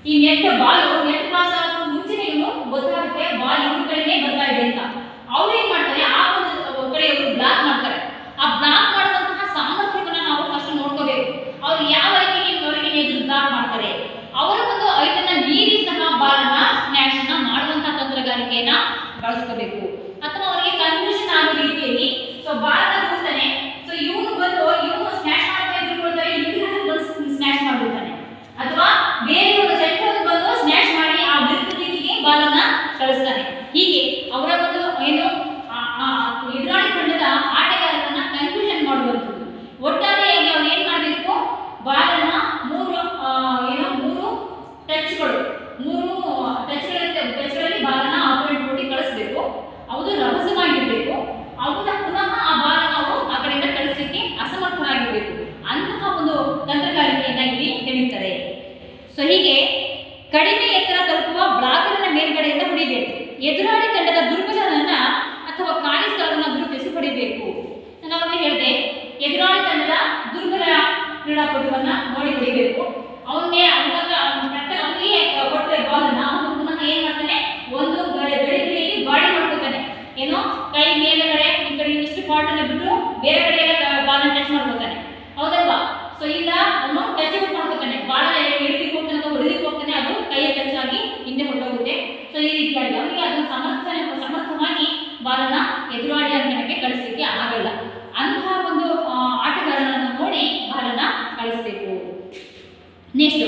ಈ ನೆಟ್ ಬಾಲು ನೆಟ್ ಪಾಸ್ ಆಗೋ ಮುಂಚೆನೆ ಇವನು ಗೊತ್ತಾಗುತ್ತೆ ಬಾಲ್ ಇವ್ರ ಕಡೆನೇ ಬರ್ತಾ ಇದೆ ಅಂತ. ಅವ್ರು ಏನ್ ಮಾಡ್ತಾರೆ, ಆ ಒಂದು ಕಡೆ ಅವರು ಬ್ಲಾಕ್ ಮಾಡ್ತಾರೆ. ಆ ಬ್ಲಾಕ್ ಮಾಡುವಂತಹ ಸಾಮರ್ಥ್ಯವನ್ನ ನಾವು ಫಸ್ಟ್ ನೋಡ್ಕೋಬೇಕು. ಅವ್ರು ಯಾವ ಹೊರಗಿನ ಎದುರು ಬ್ಲಾಕ್ ಮಾಡ್ತಾರೆ, ಅವರ ಒಂದು ಐಟನ್ನ ಮೀರಿ ಸಹ ಬಾಲನ್ನ ಸ್ಮ್ಯಾಶ್ ಅನ್ನ ಮಾಡುವಂತಹ ತಂತ್ರಗಾರಿಕೆಯನ್ನ ಬಳಸ್ಕೋಬೇಕು. ಅಥವಾ ಅವರಿಗೆ ಕನ್ಫ್ಯೂಷನ್ ಆಗೋ ರೀತಿಯಲ್ಲಿ ಸೊ ಬಾಲನ್ನ ದೂಡ್ತಾನೆ, ಸೊ ಇವನು ಸ್ಮ್ಯಾಶ್ ಮಾಡ್ತಾ ಇದ್ಕೊಳ್ತಾರೆ, ಇವನು ಸ್ಮ್ಯಾಶ್ ಮಾಡ್ಬಿಡ್ತಾನೆ. ಅಥವಾ ಬೇರೆ ಒಂದು ಸೆಂಟರ್ ಬಂದು ಸ್ಮ್ಯಾಶ್ ಮಾಡಿ ಆ ವಿರುದ್ಧ ದಿಕ್ಕಿಗೆ ಬಾಲನ್ನ ಕಳಿಸ್ತಾನೆ. ಹೀಗೆ ಅವರ ಒಂದು ಏನು ಎದುರಾಳಿ ತಂಡದ ಆಟಗಾರರನ್ನ ಕನ್ಫ್ಯೂಷನ್ ಮಾಡುವಂಥದ್ದು. ಒಟ್ಟಾರೆಯಾಗಿ ಅವ್ರು ಏನ್ ಮಾಡಬೇಕು, ಬಾಲನ್ನ ಮೂರು ಟಚ್ಗಳಲ್ಲಿ ಬಾಲನ್ನ ಆಪೋನೆಂಟ್ ಬೋರ್ಡಿಗೆ ಕಳಿಸ್ಬೇಕು. ಅದು ರಭಸವಾಗಿರ್ಬೇಕು. ಅವನ್ನ ಪುನಃ ಆ ಬಾಲ ನಾವು ಆ ಕಡೆಯಿಂದ ಕಳಿಸಲಿಕ್ಕೆ ಅಸಮರ್ಥರಾಗಿರ್ಬೇಕು. ಅಂತಹ ಒಂದು ತಂತ್ರಗಾರಿಕೆಯನ್ನ ಇಲ್ಲಿ ತಿಳಿತಾರೆ. ಸೊ ಹೀಗೆ ಕಡಿಮೆ ಎತ್ತರ ತಲುಪುವ ಬ್ಲಾಕ್ಗಳನ್ನ ಮೇಲ್ಗಡೆಯಿಂದ ಹೊಡಿಬೇಕು. ಎದುರಾಳಿ ತಂಡದ ದುರ್ಬಲನನ್ನ ಅಥವಾ ಖಾಲಿ ಸ್ಥಳವನ್ನ ಗುರುತಿಸಿ ಹೊಡಿಬೇಕು. ನಾನು ಅವಾಗ ಹೇಳಿದೆ, ಎದುರಾಳಿ ತಂಡದ ದುರ್ಬಲ ಕ್ರೀಡಾಪಟುವನ್ನ ನೋಡಿ ಹೊಡಿಬೇಕು. ಅವನಿಗೆ ಕೊಟ್ಟರೆ ಬಾಲನ್ನ ಅವನು ಪುನಃ ಏನ್ ಮಾಡ್ತಾನೆ, ಒಂದು ಗಡಿಯಲ್ಲಿ ಬಾಡಿ ಮಾಡ್ಕೊತಾನೆ. ಏನೋ ಕೈ ಮೇಲ್ಗಡೆ ಈ ಕಡೆ ಇಷ್ಟು ಪಾರ್ಟ್ ಅನ್ನ ಬಿಟ್ಟು ಬೇರೆ ಕಡೆ ಎಲ್ಲ ಬಾಲನ್ನ ಟಚ್ ಮಾಡ್ಕೊತಾನೆ, ಹೌದಲ್ವಾ. ಸೊ ಇಲ್ಲ ಅವನು ಟಚ್ ಮಾಡ್ಕೊತಾನೆ, ಬಾಲ ಹಿಡಿಲಿಕ್ಕೆ ಹೋಗ್ತಾನೆ ಅಥವಾ ಹೊಡಿಲಿಕ್ಕೆ ಹೋಗ್ತಾನೆ, ಅದು ಕೈಯ ಟಚ್ ಆಗಿ ಹಿಂದೆ ಹೊರಟೋಗುತ್ತೆ. ಸೊ ಈ ರೀತಿಯಾಗಿ ಅವನಿಗೆ ಅದನ್ನು ಸಮರ್ಥವಾಗಿ ಬಾಲನ್ನ ಎದುರಾಳಿ ಅಂಕಣಕ್ಕೆ ಕಳಿಸಲಿಕ್ಕೆ ಆಗಲ್ಲ. ಅಂತಹ ಒಂದು ಆಟಗಾರನನ್ನು ನೋಡಿ ಬಾಲನ್ನ ಕಳಿಸ್ಬೇಕು. ನೆಕ್ಸ್ಟ್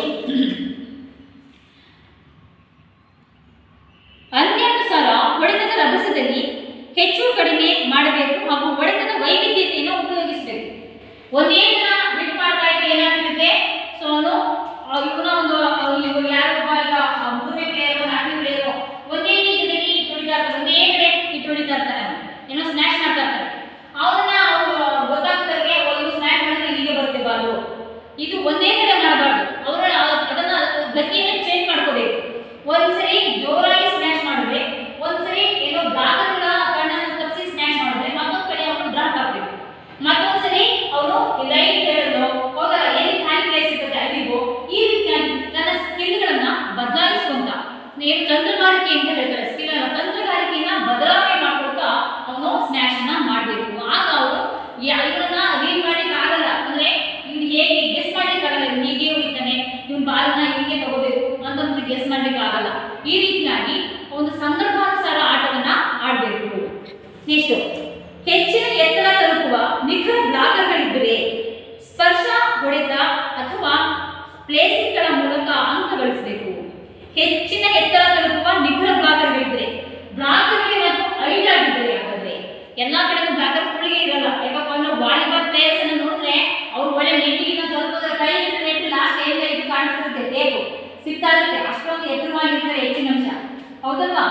ಅನ್ಯಾನುಸಾರ ಹೊಡೆತದ ರಭಸದಲ್ಲಿ ಹೆಚ್ಚು ಕಡಿಮೆ ಮಾಡಬೇಕು ಹಾಗೂ ಹೊಡೆತದ ವೈವಿಧ್ಯತೆಯನ್ನು ಉಪಯೋಗಿಸಬೇಕು. ಒಂದೇ ತರ ಬಿಟ್ ಮಾಡ್ತಾ ಇದ್ರೆ ಏನಾಗ್ತಿರುತ್ತೆ, ಸೊ ಅವನು ಇವನು ಯಾರೊಬ್ಬ ಈಗ ಮೂರನೇ ಪ್ಲೇಯರ್ ನಾಲ್ಕನೇ ಪ್ಲೇಯರ್ ಒಂದೇ ರೀತಿಯಲ್ಲಿ ಇಟ್ಕೊಂಡಿತಾ ಇರ್ತಾರೆ, ಒಂದೇ ಕಡೆ ಇಟ್ಕೊಂಡಿತಾ ಇರ್ತಾನೆ, ಏನೋ ಸ್ಮ್ಯಾಶ್ ಮಾಡ್ತಾ ಇರ್ತಾರೆ. ಅವನ್ನ ಅವರು ಗೊತ್ತಾಗ್ತಾರೆ, ಇವರು ಸ್ಮ್ಯಾಶ್ ಮಾಡಿದ್ರೆ ಇಲ್ಲಿಗೆ ಬರುತ್ತೆ ಬಾಲು. ಇದು ಒಂದೇ ಕಡೆ ಮಾಡಬಾರ್ದು, ಅದನ್ನ ಗತಿಯನ್ನು ಚೇಂಜ್ ಮಾಡ್ಕೋಬೇಕು. ಒಂದ್ಸರಿ ಜೋರಾಗಿ ಸ್ಮ್ಯಾಶ್ ಮಾಡಿದ್ರೆ, ಒಂದ್ಸರಿ ಏನೋ ಬ್ಲಾಕ್ಗಳ ಕಣ್ಣನ್ನು ತಪ್ಪಿಸಿ ಸ್ಮ್ಯಾಶ್ ಮಾಡಿದ್ರೆ, ಮತ್ತೊಂದು ಕಡೆ ಅವನು ಡ್ರಾಪ್ ಆಗ್ಬೇಕು. ಮತ್ತೊಂದ್ಸರಿ ಅವನು ಲೈಟ್ ಸೈಡಲ್ಲೋ ಹೋಗಲ್ಲ, ಎಲ್ಲಿ ಖಾಲಿ ಪ್ಲೇಸ್ ಇರ್ತದೆ ಅಲ್ಲಿಗೋ. ಈ ರೀತಿಯಾಗಿ ತನ್ನ ಸ್ಕಿಲ್ಗಳನ್ನ ಬದಲಾಯಿಸುವಂತ ಏನು ತಂತ್ರಗಾರಿಕೆ ಅಂತ ಹೇಳ್ತಾರೆ, ಸ್ಕಿಲ್ ಅಲ್ಲ ತಂತ್ರಗಾರಿಕೆಯನ್ನ ಬದಲಾವಣೆ ಮಾಡ್ಕೊಳ್ತಾ ಅವನು ಸ್ಮ್ಯಾಶ್ ಅನ್ನ ಮಾಡಬೇಕು. ಆಗ ಅವರು ಇವರನ್ನ ರೀಡ್ ಮಾಡ್ಲಿಕ್ಕೆ ಆಗಲ್ಲ, ಅಂದ್ರೆ ಇವ್ನು ಹೇಗೆ ಗೆಸ್ ಮಾಡ್ಲಿಕ್ಕೆ ಆಗಲ್ಲ, ಇವ್ನು ಹೀಗೆ ಹೋಗ್ತಾನೆ, ಇವ್ನ ಬಾಲನ್ನ ಹೀಗೆ ತಗೋಬೇಕು ಅಂತ ಗೆಸ್ ಮಾಡ್ಲಿಕ್ಕೆ ಆಗಲ್ಲ. ಈ ರೀತಿಯಾಗಿ ಒಂದು ಸಂದರ್ಭಾನುಸಾರ ಆಟವನ್ನ ಆಡಬೇಕು. ನೆಕ್ಸ್ಟ್ ಹೆಚ್ಚಿನ ಎತ್ತರ ತಲುಪುವ ನಿಖರ ಬ್ಲಾಕರ್ಗಳಿದ್ದರೆ ಸ್ಪರ್ಶ ಹೊಡೆತ ಅಥವಾ ಪ್ಲೇಸಿಂಗ್ಗಳ ಮೂಲಕ ಅಂಕ ಗಳಿಸಬೇಕು. ಹೆಚ್ಚಿನ ಎತ್ತರ ತಲುಪುವ ನಿಖರ ಬ್ಲಾಕರ್ಗಳಿದ್ರೆ, ಬ್ಲಾಕರ್ಗೆ ಮತ್ತು ಐಡ್ ಆಗಿದ್ದರೆ, ಯಾಕಂದ್ರೆ ಎಲ್ಲಾ ಕಡೆಗೂ ಬ್ಲಾಕರ್ ಕುಳಿಗೆ ಇರಲ್ಲ. ಯಾಕಪ್ಪ ಅಂದ್ರೆ ವಾಲಿಬಾಲ್ ಪ್ಲೇಯರ್ಸ್ ಅನ್ನು ನೋಡಿದ್ರೆ ಅವ್ರು ಒಳ್ಳೆ ನೆಟ್ಟಿಗಿನ ಸ್ವಲ್ಪ ಕೈ ನೆಟ್ ಲಾಸ್ಟ್ ಎಲ್ಲ ಇದು ಸಿಗ್ತಾ ಇರುತ್ತೆ, ಅಷ್ಟೊಂದು ಎತ್ತರವಾಗಿರ್ತಾರೆ ಹೆಚ್ಚಿನ ಅಂಶ, ಹೌದಲ್ವಾ?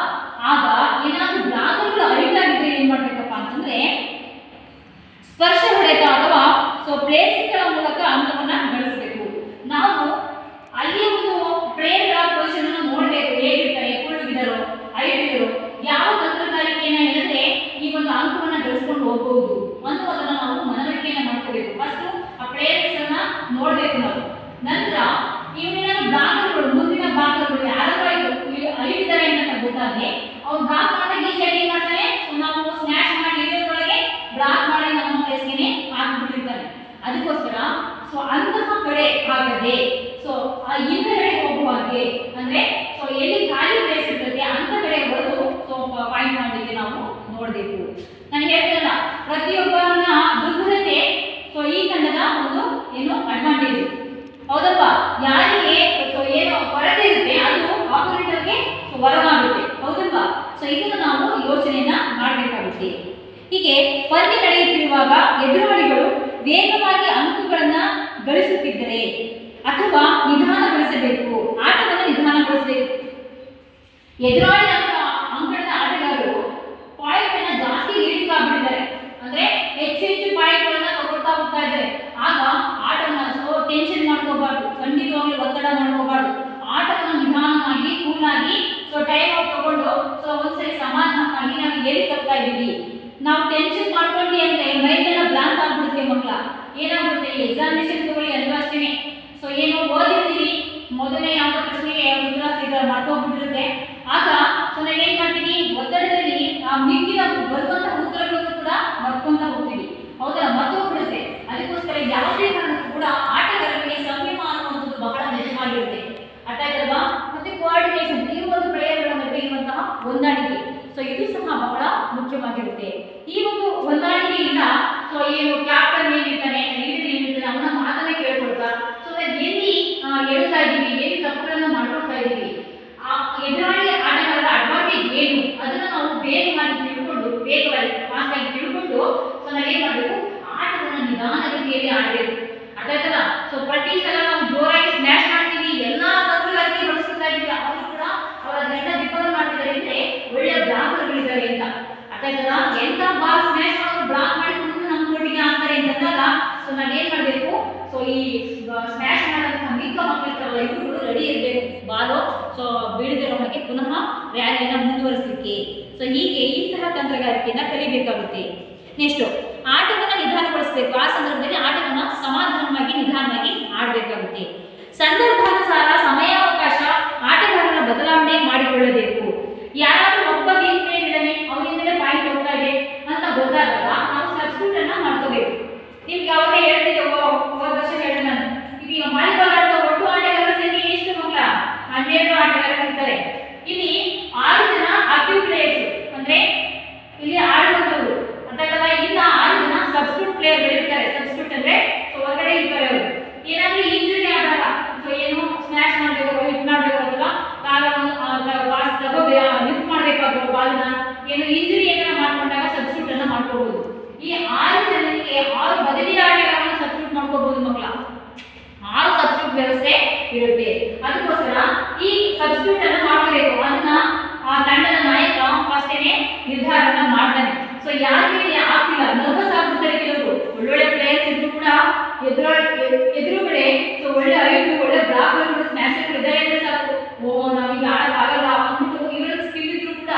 ಆಗ ಏನಾದರೂ ಬ್ಲಾಕರ್ಗಳು ಅರಿವಾಗಿದ್ರೆ ಏನ್ ಮಾಡ್ಬೇಕಪ್ಪ ಅಂತಂದ್ರೆ ಸ್ಪರ್ಶ ಹೊಡೆತ ಅಥವಾ ಪ್ಲೇಸಿಂಗ್ಗಳ ಮೂಲಕ ಅಂಕವನ್ನ ಗಳಿಸಬೇಕು. ನಾವು ಅಲ್ಲಿ ಒಂದು ಪ್ಲೇಯರ್ಗಳ ಪೊಸಿಷನ್ ಅನ್ನು ನೋಡಬೇಕು, ಹೇಗಿರ್ತಾರೆ, ಕುಳ್ಳಿಗಿದ್ದಾರೋ ಹೈಟ್ ಯಾವ ತಂತ್ರಗಾರಿಕೆಯನ್ನ ಹೇಳಿದ್ರೆ ಈ ಒಂದು ಅಂಕವನ್ನ ಗಳಿಸ್ಕೊಂಡು ಹೋಗಬಹುದು ಅನ್ನೋದನ್ನ ನಾವು ಮನವರಿಕೆಯನ್ನ ಮಾಡ್ಕೋಬೇಕು. ಫಸ್ಟ್ ಆ ಪ್ಲೇಯರ್ಸ್ ಅನ್ನ ನೋಡ್ಬೇಕು ನಾವು. ನಂತರ ಇವನೇನ ಬ್ಲಾಕರ್ಗಳು, ಮುಂದಿನ ಬ್ಲಾಕರ್ಗಳು ಯಾರಾದ್ರೂ ಅರಿವಿದ್ದಾರೆ ಅಂತ ಗೊತ್ತಾದ್ರೆ ಅವ್ನು ಬ್ಲಾಕ್ ಮಾಡಿದಾಗ ಈ ಸೈಡ್ ಏನ್ ಮಾಡ್ತಾನೆ, ನಾವು ಸ್ನ್ಯಾಶ್ ಮಾಡಿ ಹಿಡಿಯೋದ್ರೊಳಗೆ ಬ್ಲಾಕ್ ಮಾಡಿ ನಮ್ಮ ಪ್ಲೇಸ್ಗೆ ಹಾಕ್ಬಿಟ್ಟಿರ್ತಾನೆ. ಅದಕ್ಕೋಸ್ಕರ ಅಂತಹ ಕಡೆ ಆಗದೆ ಆ ಹಿಂದೆಗಡೆ ಹೋಗುವ ಹಾಗೆ ಅಂದ್ರೆ ಎಲ್ಲಿ ಖಾಲಿ ಪ್ಲೇಸ್ ಇರ್ತದೆ ಅಂತ ಕಡೆ ಹೊಡೆದು ಪಾಯಿಂಟ್ ಮಾಡಲಿಕ್ಕೆ ನಾವು ನೋಡಬೇಕು. ನಾನು ಹೇಳ್ತೀನಲ್ಲ, ಪ್ರತಿಯೊಬ್ಬರನ್ನ ದುರ್ಬಲತೆ ಈ ತಂಡದ ಒಂದು ಏನು ಅಡ್ವಾಂಟೇಜ್, ಹೌದಲ್ವಾ? ಯಾರಿಗೆ ಏನು ಕೊರತೆ ಇರುತ್ತೆ ಅದು ಆಪೋನೆಂಟ್ಗೆ ಹೊರಗಾಗುತ್ತೆ, ಹೌದಲ್ವಾ? ಇದನ್ನು ನಾವು ಯೋಚನೆಯನ್ನ ಮಾಡಬೇಕಾಗುತ್ತೆ. ಹೀಗೆ ಪಂದ್ಯ ನಡೆಯುತ್ತಿರುವಾಗ ಎದುರಾಳಿಗಳು ವೇಗವಾಗಿ ಅಂಕಗಳನ್ನ ಗಳಿಸುತ್ತಿದ್ದರೆ ಅಥವಾ ನಿಧಾನಗೊಳಿಸಬೇಕು, ಆಟವನ್ನು ನಿಧಾನಗೊಳಿಸಬೇಕು. ಎದುರಾಳಿ ಅಂಕಣದ ಆಟಗಾರರು ಪಾಯಿಂಟ್ ಅನ್ನ ಜಾಸ್ತಿ ಲೀಡಿಂಗ್ ಆಗ್ಬಿಟ್ಟಿದ್ದಾರೆ, ಅಂದ್ರೆ ಹೆಚ್ಚು ಹೆಚ್ಚು ಪಾಯಿಂಟ್ ಗಳನ್ನ ತಗೊಳ್ತಾ ಹೋಗ್ತಾ ಇದ್ದಾರೆ. ಆಗ ಆಟವನ್ನ ಟೆನ್ಷನ್ ಮಾಡ್ಕೋಬಾರ್ದು, ಖಂಡಿತವಾಗ್ಲೂ ಒತ್ತಡ ಮಾಡ್ಕೋಬಾರ್ದು. ಆಟವನ್ನು ನಿಧಾನವಾಗಿ ಕೂಲ್ ಆಗಿ ಟೈಮ್ ಔಟ್ ತಗೊಂಡು ಒಂದ್ಸರಿ ಸಮಾಧಾನವಾಗಿ ನಾವು ಎಲ್ಲಿ ತಗ್ತಾ ಇದ್ದೀವಿ, ನಾವು ಟೆನ್ಷನ್ ಮಾಡ್ಕೊಂಡ್ವಿ ಅಂದ್ರೆ ಮೈಂಡ್ ಎಲ್ಲ ಬ್ಲಾಂಕ್ ಆಗ್ಬಿಡುತ್ತೆ ಮಕ್ಕಳ. ಏನಾಗುತ್ತೆ, ಈ ಎಕ್ಸಾಮಿನೇಷನ್ ತಗೊಳ್ಳಿ ಅಲ್ವಾ ಅಷ್ಟೇನೆ. ಏನು ಓದಿರ್ತೀವಿ, ಮೊದಲನೇ ಯಾವ ಪ್ರಶ್ನೆಗೆ ಉತ್ತರ ಸಿಗ ಮರ್ತೋಗ್ಬಿಟ್ಟಿರುತ್ತೆ. ಆಗ ನಾವೇನ್ ಮಾಡ್ತೀವಿ, ಒತ್ತಡದಲ್ಲಿ ಮಿಕ್ಕಿದ ಬರುವಂತ ಉತ್ತರಗಳನ್ನು ಕೂಡ ಮರ್ಕೊಂತ ಹೋಗ್ತೀವಿ, ಹೌದಾ? ಮರ್ತೋಗ್ಬಿಡುತ್ತೆ. ಅದಕ್ಕೋಸ್ಕರ ಯಾವುದೇ ಕಾರಣಕ್ಕೂ ಕೂಡ ಆಟಗಾರರಿಗೆ ಸಂಯಮ ಅನ್ನುವಂಥದ್ದು ಬಹಳ ಮುಖ್ಯವಾಗಿರುತ್ತೆ. ಅರ್ಥ ಆಯ್ತಲ್ವಾ? ಮತ್ತೆ ಕೋಆರ್ಡಿನೇಷನ್, ಈ ಒಂದು ಪ್ಲೇಯರ್ಗಳ ನಡುವೆ ಇರುವಂತಹ ಹೊಂದಾಣಿಕೆ, ಇದು ಸಹ ಬಹಳ ಮುಖ್ಯವಾಗಿರುತ್ತೆ. ಈ ಒಂದು ಹೊಂದಾಣಿಕೆಯಿಂದ ಏನು ಕ್ಯಾಪ್ಟನ್ ಏನಿರ್ತಾನೆ, ಲೀಡರ್ ಏನಿರ್ತಾನೆ, ಅವನ ಮಾತನ್ನ ಕೇಳ್ಕೊಳ್ತಾ ಎಲ್ಲಿ ಹೇಳ್ತಾ ಇದ್ದೀವಿ, ಎಲ್ಲಿ ತಪ್ಪುಗಳನ್ನ ಮಾಡ್ಕೊಳ್ತಾ ಇದ್ದೀವಿ, ಎದುರಾಳಿ ಆಟಗಾರರ ಅಡ್ವಾಂಟೇಜ್ ಏನು ಅದನ್ನ ನಾವು ವೇಗವಾಗಿ ತಿಳ್ಕೊಂಡು, ವೇಗವಾಗಿ ಫಾಸ್ಟ್ ಆಗಿ ತಿಳ್ಕೊಂಡು ನಾವೇನ್ ಮಾಡಬೇಕು, ಆಟವನ್ನ ನಿಧಾನಗತಿಯಲ್ಲಿ ಆಡಬೇಕು. ಅರ್ಥ ಆಯ್ತಲ್ಲ? ಪ್ರತಿ ಸಲ ನಾವು ಜೋರಾಗಿ ಸ್ಮ್ಯಾಶ್ ಮಾಡ್ತೀವಿ, ಎಲ್ಲಾ ತಂತ್ರಗಾರಿಕೆ ಬಳಸ್ತಾ ಇದ್ದೀವಿ, ಅವರು ಕೂಡ ಅವರ ಗಂಡ ವಿಫಲ ಮಾಡ್ತಿದ್ದಾರೆ ಅಂದ್ರೆ ಒಳ್ಳೆ ಬ್ಲಾಕರ್ಗಳಿದ್ದಾರೆ ಅಂತ. ಅರ್ಥ ಆಯ್ತಲ್ಲ? ಎಂತ ಬಾಲ್ ಸ್ಮ್ಯಾಶ್ ಮಾಡೋದು ಬ್ಲಾಕ್ ಮಾಡಿಕೊಂಡು ನಮ್ಮ ಕೋಟಿಗೆ ಆಗ್ತಾರೆ ಅಂತಂದಾಗ ನಾವೇನ್ ಮಾಡ್ಬೇಕು, ಈ ಸ್ಮ್ಯಾಶ್ ಮಾಡೋಂತಹ ಮಿಕ್ಕ ಮಕ್ಕಳಿರ್ತಾರಲ್ಲ ಇವರು ರೆಡಿ ಇರಬೇಕು, ಬಾಲು ಬೀಳದಿರೋ ಹಾಗೆ ಪುನಃ ರ್ಯಾಲಿಯನ್ನ ಮುಂದುವರಿಸಲಿಕ್ಕೆ. ಹೀಗೆ ಇಂತಹ ತಂತ್ರಗಾರಿಕೆಯನ್ನ ಕಲಿಬೇಕಾಗುತ್ತೆ. ನೆಕ್ಸ್ಟ್, ಆಟವನ್ನ ನಿಧಾನಗೊಳಿಸಬೇಕು. ಆ ಸಂದರ್ಭದಲ್ಲಿ ಆಟವನ್ನ ಸಮಾಧಾನವಾಗಿ ನಿಧಾನವಾಗಿ ಆಡಬೇಕಾಗುತ್ತೆ. ಸಂದರ್ಭಾನುಸಾರ ಸಮಯಾವಕಾಶ ಆಟಗಾರರ ಬದಲಾವಣೆ ಮಾಡಿಕೊಳ್ಳಬೇಕು. ಯಾರಾದ್ರೂ ಒಬ್ಬ ಗೇಮ್ ಪ್ಲೇಯರ್ ಇದ್ದಾನೆ, ಅವರಿಂದಲೇ ಪಾಯಿಂಟ್ ಹೋಗ್ತಾ ಇದೆ ಅಂತ ಗೊತ್ತಾದಾಗ ನಾವು ಸಬ್ಸ್ಟಿಟ್ಯೂಟ್ ಅನ್ನ ಮಾಡ್ಕೋಬೇಕು. ನಿಮ್ಗೆ ಯಾವಾಗ ಹೇಳ್ತಿದ್ದೆ, ಹೋದ ವರ್ಷ ಹೇಳಿದೆ ನಾನು, ಈಗ ವಾಲಿಬಾಲ್ ಆಡುವ ಒಟ್ಟು ಆಟಗಾರರ ಸಂಖ್ಯೆ ಎಷ್ಟು ಮಕ್ಕಳ? 12 ಆಟಗಾರರು ಇರ್ತಾರೆ. ಇಲ್ಲಿ 6 ಜನ ಆಕ್ಟಿವ್ ಪ್ಲೇಯರ್ಸ್, ಅಂದ್ರೆ ಇಲ್ಲಿ ಆಡುವಂತವರು, ಅಥವಾ ಇನ್ನ 6 ಜನ ಸಬ್ಸ್ಟಿಟ್ಯೂಟ್ ಪ್ಲೇಯರ್ಗಳು ಇರ್ತಾರೆ. ಸಬ್ಸ್ಟಿಟ್ಯೂಟ್ ಅಂದ್ರೆ ಹೊರಗಡೆ ಇರ್ತಾರೆ ಅವರು. ಏನಾದ್ರೂ ಇಂಜುರಿ ಆದಾಗ ಏನು ಸ್ಮ್ಯಾಶ್ ಮಾಡಬೇಕು, ಹಿಟ್ ಮಾಡಬೇಕು, ಅಥವಾ ಪಾಸ್ ಲಿಫ್ಟ್ ಮಾಡಬೇಕಾದ್ರು ಬಾಲ್ನ ಏನು ಇಂಜುರಿ ಏನಾರ ಮಾಡ್ಕೊಂಡಾಗ ಸಬ್ಸ್ಟಿಟ್ಯೂಟ್ ಅನ್ನ ಮಾಡ್ಕೋಬಹುದು. ಈ 6 ಜನರಿಗೆ 6 ಬದಲಿ ಆಟಗಾರರನ್ನ ಸಬ್ಸ್ಟಿಟ್ಯೂಟ್ ಮಾಡ್ಕೋಬಹುದು ಮಕ್ಕಳ. 6 ಸಬ್ಸ್ಟಿಟ್ಯೂಟ್ ವ್ಯವಸ್ಥೆ ಇರುತ್ತೆ. ಅದಕ್ಕೋಸ್ಕರ ಈ ಸಬ್ಸ್ಟಿಟ್ಯೂಟ್ ಅನ್ನ ಮಾಡಬೇಕು. ಅದನ್ನ ಆ ತಂಡದ ನಾಯಕ ಫಸ್ಟೇನೆ ನಿರ್ಧಾರವನ್ನ ಮಾಡ್ತಾನೆ. ಯಾರಿಗೆ ಆಗ್ತಿಲ್ಲ, ನರ್ವಸ್ ಆಗ್ಬಿಡ್ತಾರೆ ಕೆಲವರು. ಒಳ್ಳೊಳ್ಳೆ ಪ್ಲೇಯರ್ಸ್ ಇದ್ರು ಕೂಡ ಎದುರುಗಡೆ ಒಳ್ಳೆ ಐಟು, ಒಳ್ಳೆ ಬ್ಲಾಕರ್ಗಳು, ಸ್ಮ್ಯಾಶರ್ಗಳು ಇದ್ದಾರೆ ಅಂದ್ರೆ ಸಾಕು, ನಾವೀಗ ಆಗಲ್ಲ ಅಂದ್ಬಿಟ್ಟು ಇವರ ಸ್ಕಿಲ್ ಇದ್ರು ಕೂಡ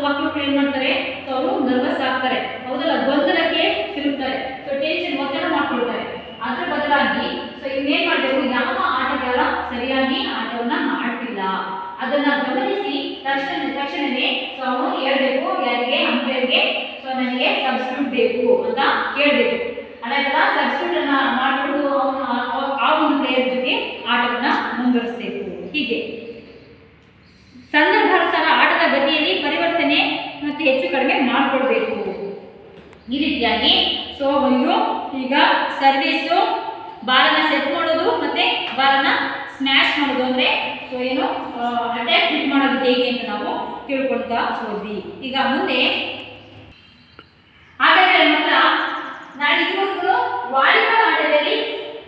ಮಕ್ಕಳು ಏನ್ ಮಾಡ್ತಾರೆ, ಅವರು ನರ್ವಸ್ ಆಗ್ತಾರೆ, ಹೌದಲ್ಲ? ಗೊಂದಲಕ್ಕೆ ಸಿಲುಕ್ತಾರೆ, ಟೆನ್ಷನ್, ಒತ್ತಡ ಮಾಡ್ಕೊಳ್ತಾರೆ. ಅದ್ರ ಬದಲಾಗಿ ಇನ್ನೇನ್ ಮಾಡಬೇಕು, ಯಾವ ಆಟಗಾರ ಸರಿಯಾಗಿ ಆಟವನ್ನ ಆಡ್ತಿಲ್ಲ ಅದನ್ನ ಗಮನಿಸಿ ತಕ್ಷಣವೇ ಅವನು ಹೇಳ್ಬೇಕು, ಯಾರಿಗೆ, ಅಂಪೈರ್ಗೆ, ನನಗೆ ಸಬ್ಸ್ಟಿಟ್ಯೂಟ್ ಬೇಕು ಅಂತ ಕೇಳಬೇಕು. ಅದಾಯ್ತಲ್ಲ? ಸಬ್ಸ್ಟಿಟ್ಯೂಟ್ ಅನ್ನ ಮಾಡಿಕೊಂಡು ಅವನು ಆ ಒಂದು ಪ್ಲೇಯರ್ ಜೊತೆ ಆಟವನ್ನ ಮುಂದುವರಿಸಬೇಕು. ಹೀಗೆ ಸಂದರ್ಭಾನುಸಾರ ಆಟದ ಗತಿಯಲ್ಲಿ ಪರಿವರ್ತನೆ ಮತ್ತೆ ಹೆಚ್ಚು ಕಡಿಮೆ ಮಾಡಿಕೊಳ್ಬೇಕು. ಈ ರೀತಿಯಾಗಿ ಒಂದು ಈಗ ಸರ್ವಿಸು, ಬಾಲನ್ನ ಸೆಟ್ ಮಾಡೋದು ಮತ್ತೆ ಬಾಲನ್ನ ಸ್ಮ್ಯಾಶ್ ಮಾಡೋದು, ಅಂದ್ರೆ ಏನು ಅಟ್ಯಾಕ್ ಹಿಟ್ ಮಾಡೋದು ಹೇಗೆ ಅಂತ ನಾವು ತಿಳ್ಕೊಳ್ತಾ ಹೋದ್ವಿ. ಈಗ ಮುಂದೆ ಹಾಗಾದ್ರೆ ಮಕ್ಕಳ, ನಾನು ಇದುವರೆಗೂ ವಾಲಿಬಾಲ್ ಆಟದಲ್ಲಿ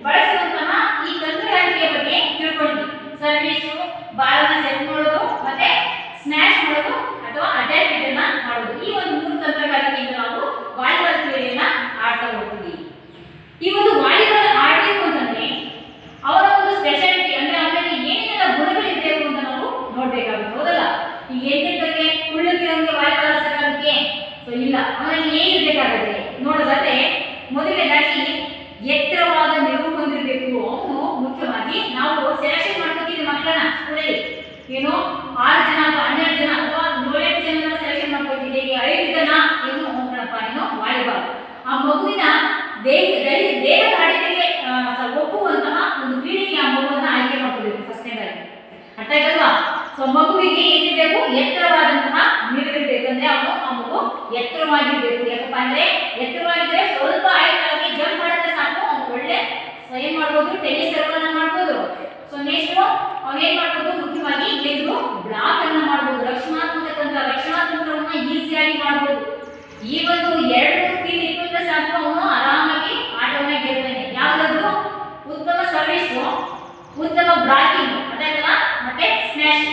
ಬಳಸುವಂತಹ ಈ ತಂತ್ರಗಾರಿಕೆಯ ಬಗ್ಗೆ ತಿಳ್ಕೊಂಡ್ವಿ. ಸರ್ವಿಸು, ಈ ಒಂದು ವಾಲಿಬಾಲ್ ಆಡಬೇಕು ಅಂತಂದ್ರೆ ಅವರ ಒಂದು ಸ್ಪೆಷಾಲಿಟಿ ಅಂದ್ರೆ ಅವನಲ್ಲಿ ಏನೆಲ್ಲ ಗುಣಗಳಿರಬೇಕು ಅಂತ ನಾವು ನೋಡ್ಬೇಕಾಗುತ್ತೆ, ಹೌದಲ್ಲ? ಈಗ ಏನೆಂತಂದ್ರೆ ಕುಳ್ಳಗಿರೋಂಗೆ ವಾಲಿಬಾಲ್ ಆಡೋದಕ್ಕೆ ಸೊ ಇಲ್ಲ, ಅವನಲ್ಲಿ ಏನಿರಬೇಕಾಗುತ್ತೆ ನೋಡೋದಾದ್ರೆ ಮೊದಲನೇದಾಗಿ ಎತ್ತರವಾದ ನಿಲುವು ಹೊಂದಿರಬೇಕು. ಅವನು ಮುಖ್ಯವಾಗಿ ನಾವು ಸೆಲೆಕ್ಷನ್ ಮಾಡ್ಕೊತೀವಿ ಮಕ್ಕಳನ್ನ ಸ್ಕೂಲಲ್ಲಿ, ಏನು 6 ಜನ ಅಥವಾ 12 ಜನ ಅಥವಾ 7 ಜನ ಸೆಲೆಕ್ಷನ್ ಮಾಡ್ಕೊತೀವಿ. ಈಗ 5 ಜನ ಏನು ಹೋಗೋಣಪ್ಪ ಏನು ವಾಲಿಬಾಲ್, ಆ ಮಗುವಿನ ದೇಹ ದಾಢ್ಯತೆಗೆ ಒಪ್ಪುವಂತಹ ಒಂದು ಕ್ರೀಡೆಗೆ ಆ ಮಗುವನ್ನು ಆಯ್ಕೆ ಮಾಡ್ಕೋಬೇಕು ಫಸ್ಟ್ನೇದಾಗಿ, ಅರ್ಥ ಆಯ್ತಲ್ವಾ? ಸೊ ಮಗುವಿಗೆ ಏನಿರಬೇಕು, ಎತ್ತರವಾದಂತಹ ನಿಲುವಿರಬೇಕು. ಅಂದ್ರೆ ಅವನು ಆ ಮಗು ಎತ್ತರವಾಗಿರ್ಬೇಕು. ಯಾಕಪ್ಪ ಅಂದ್ರೆ ಎತ್ತರವಾಗಿದ್ರೆ ಸ್ವಲ್ಪ ಆಯ್ತಾಗಿ ಜಂಪ್ ಮಾಡಿದ್ರೆ ಸಾಕು, ಅವ್ನು ಒಳ್ಳೆ ಏನ್ ಮಾಡ್ಬೋದು, ಟೆನ್ನಿಸ್ ಸರ್ವನ್ನ ಮಾಡ್ಬೋದು. ಸೊ ನೆಕ್ಸ್ಟ್ ಅವ್ನು ಏನ್ ಮಾಡ್ಬೋದು, ಮುಖ್ಯವಾಗಿ ಗೆದ್ದು ಬ್ಲಾಕ್ ಅನ್ನ ಮಾಡ್ಬೋದು. ರಕ್ಷಣಾತ್ಮಕವನ್ನ ಈಸಿಯಾಗಿ ಮಾಡ್ಬೋದು. ಈ ಒಂದು 2 ಸ್ಕಿಲ್ ಇಟ್ಕೊಂಡ್ರೆ ಸಾಕು, ಅವನು ಆರಾಮಾಗಿ ಆಟವನ್ನ ಗೆಲ್ತಾನೆ. ಯಾವ್ದಾದ್ರು ಉತ್ತಮ ಸರ್ವಿಸ್, ಉತ್ತಮ ಬ್ಲಾಕಿಂಗ್ ಅದೆಲ್ಲ ಮತ್ತೆ ಸ್ಮ್ಯಾಶ್,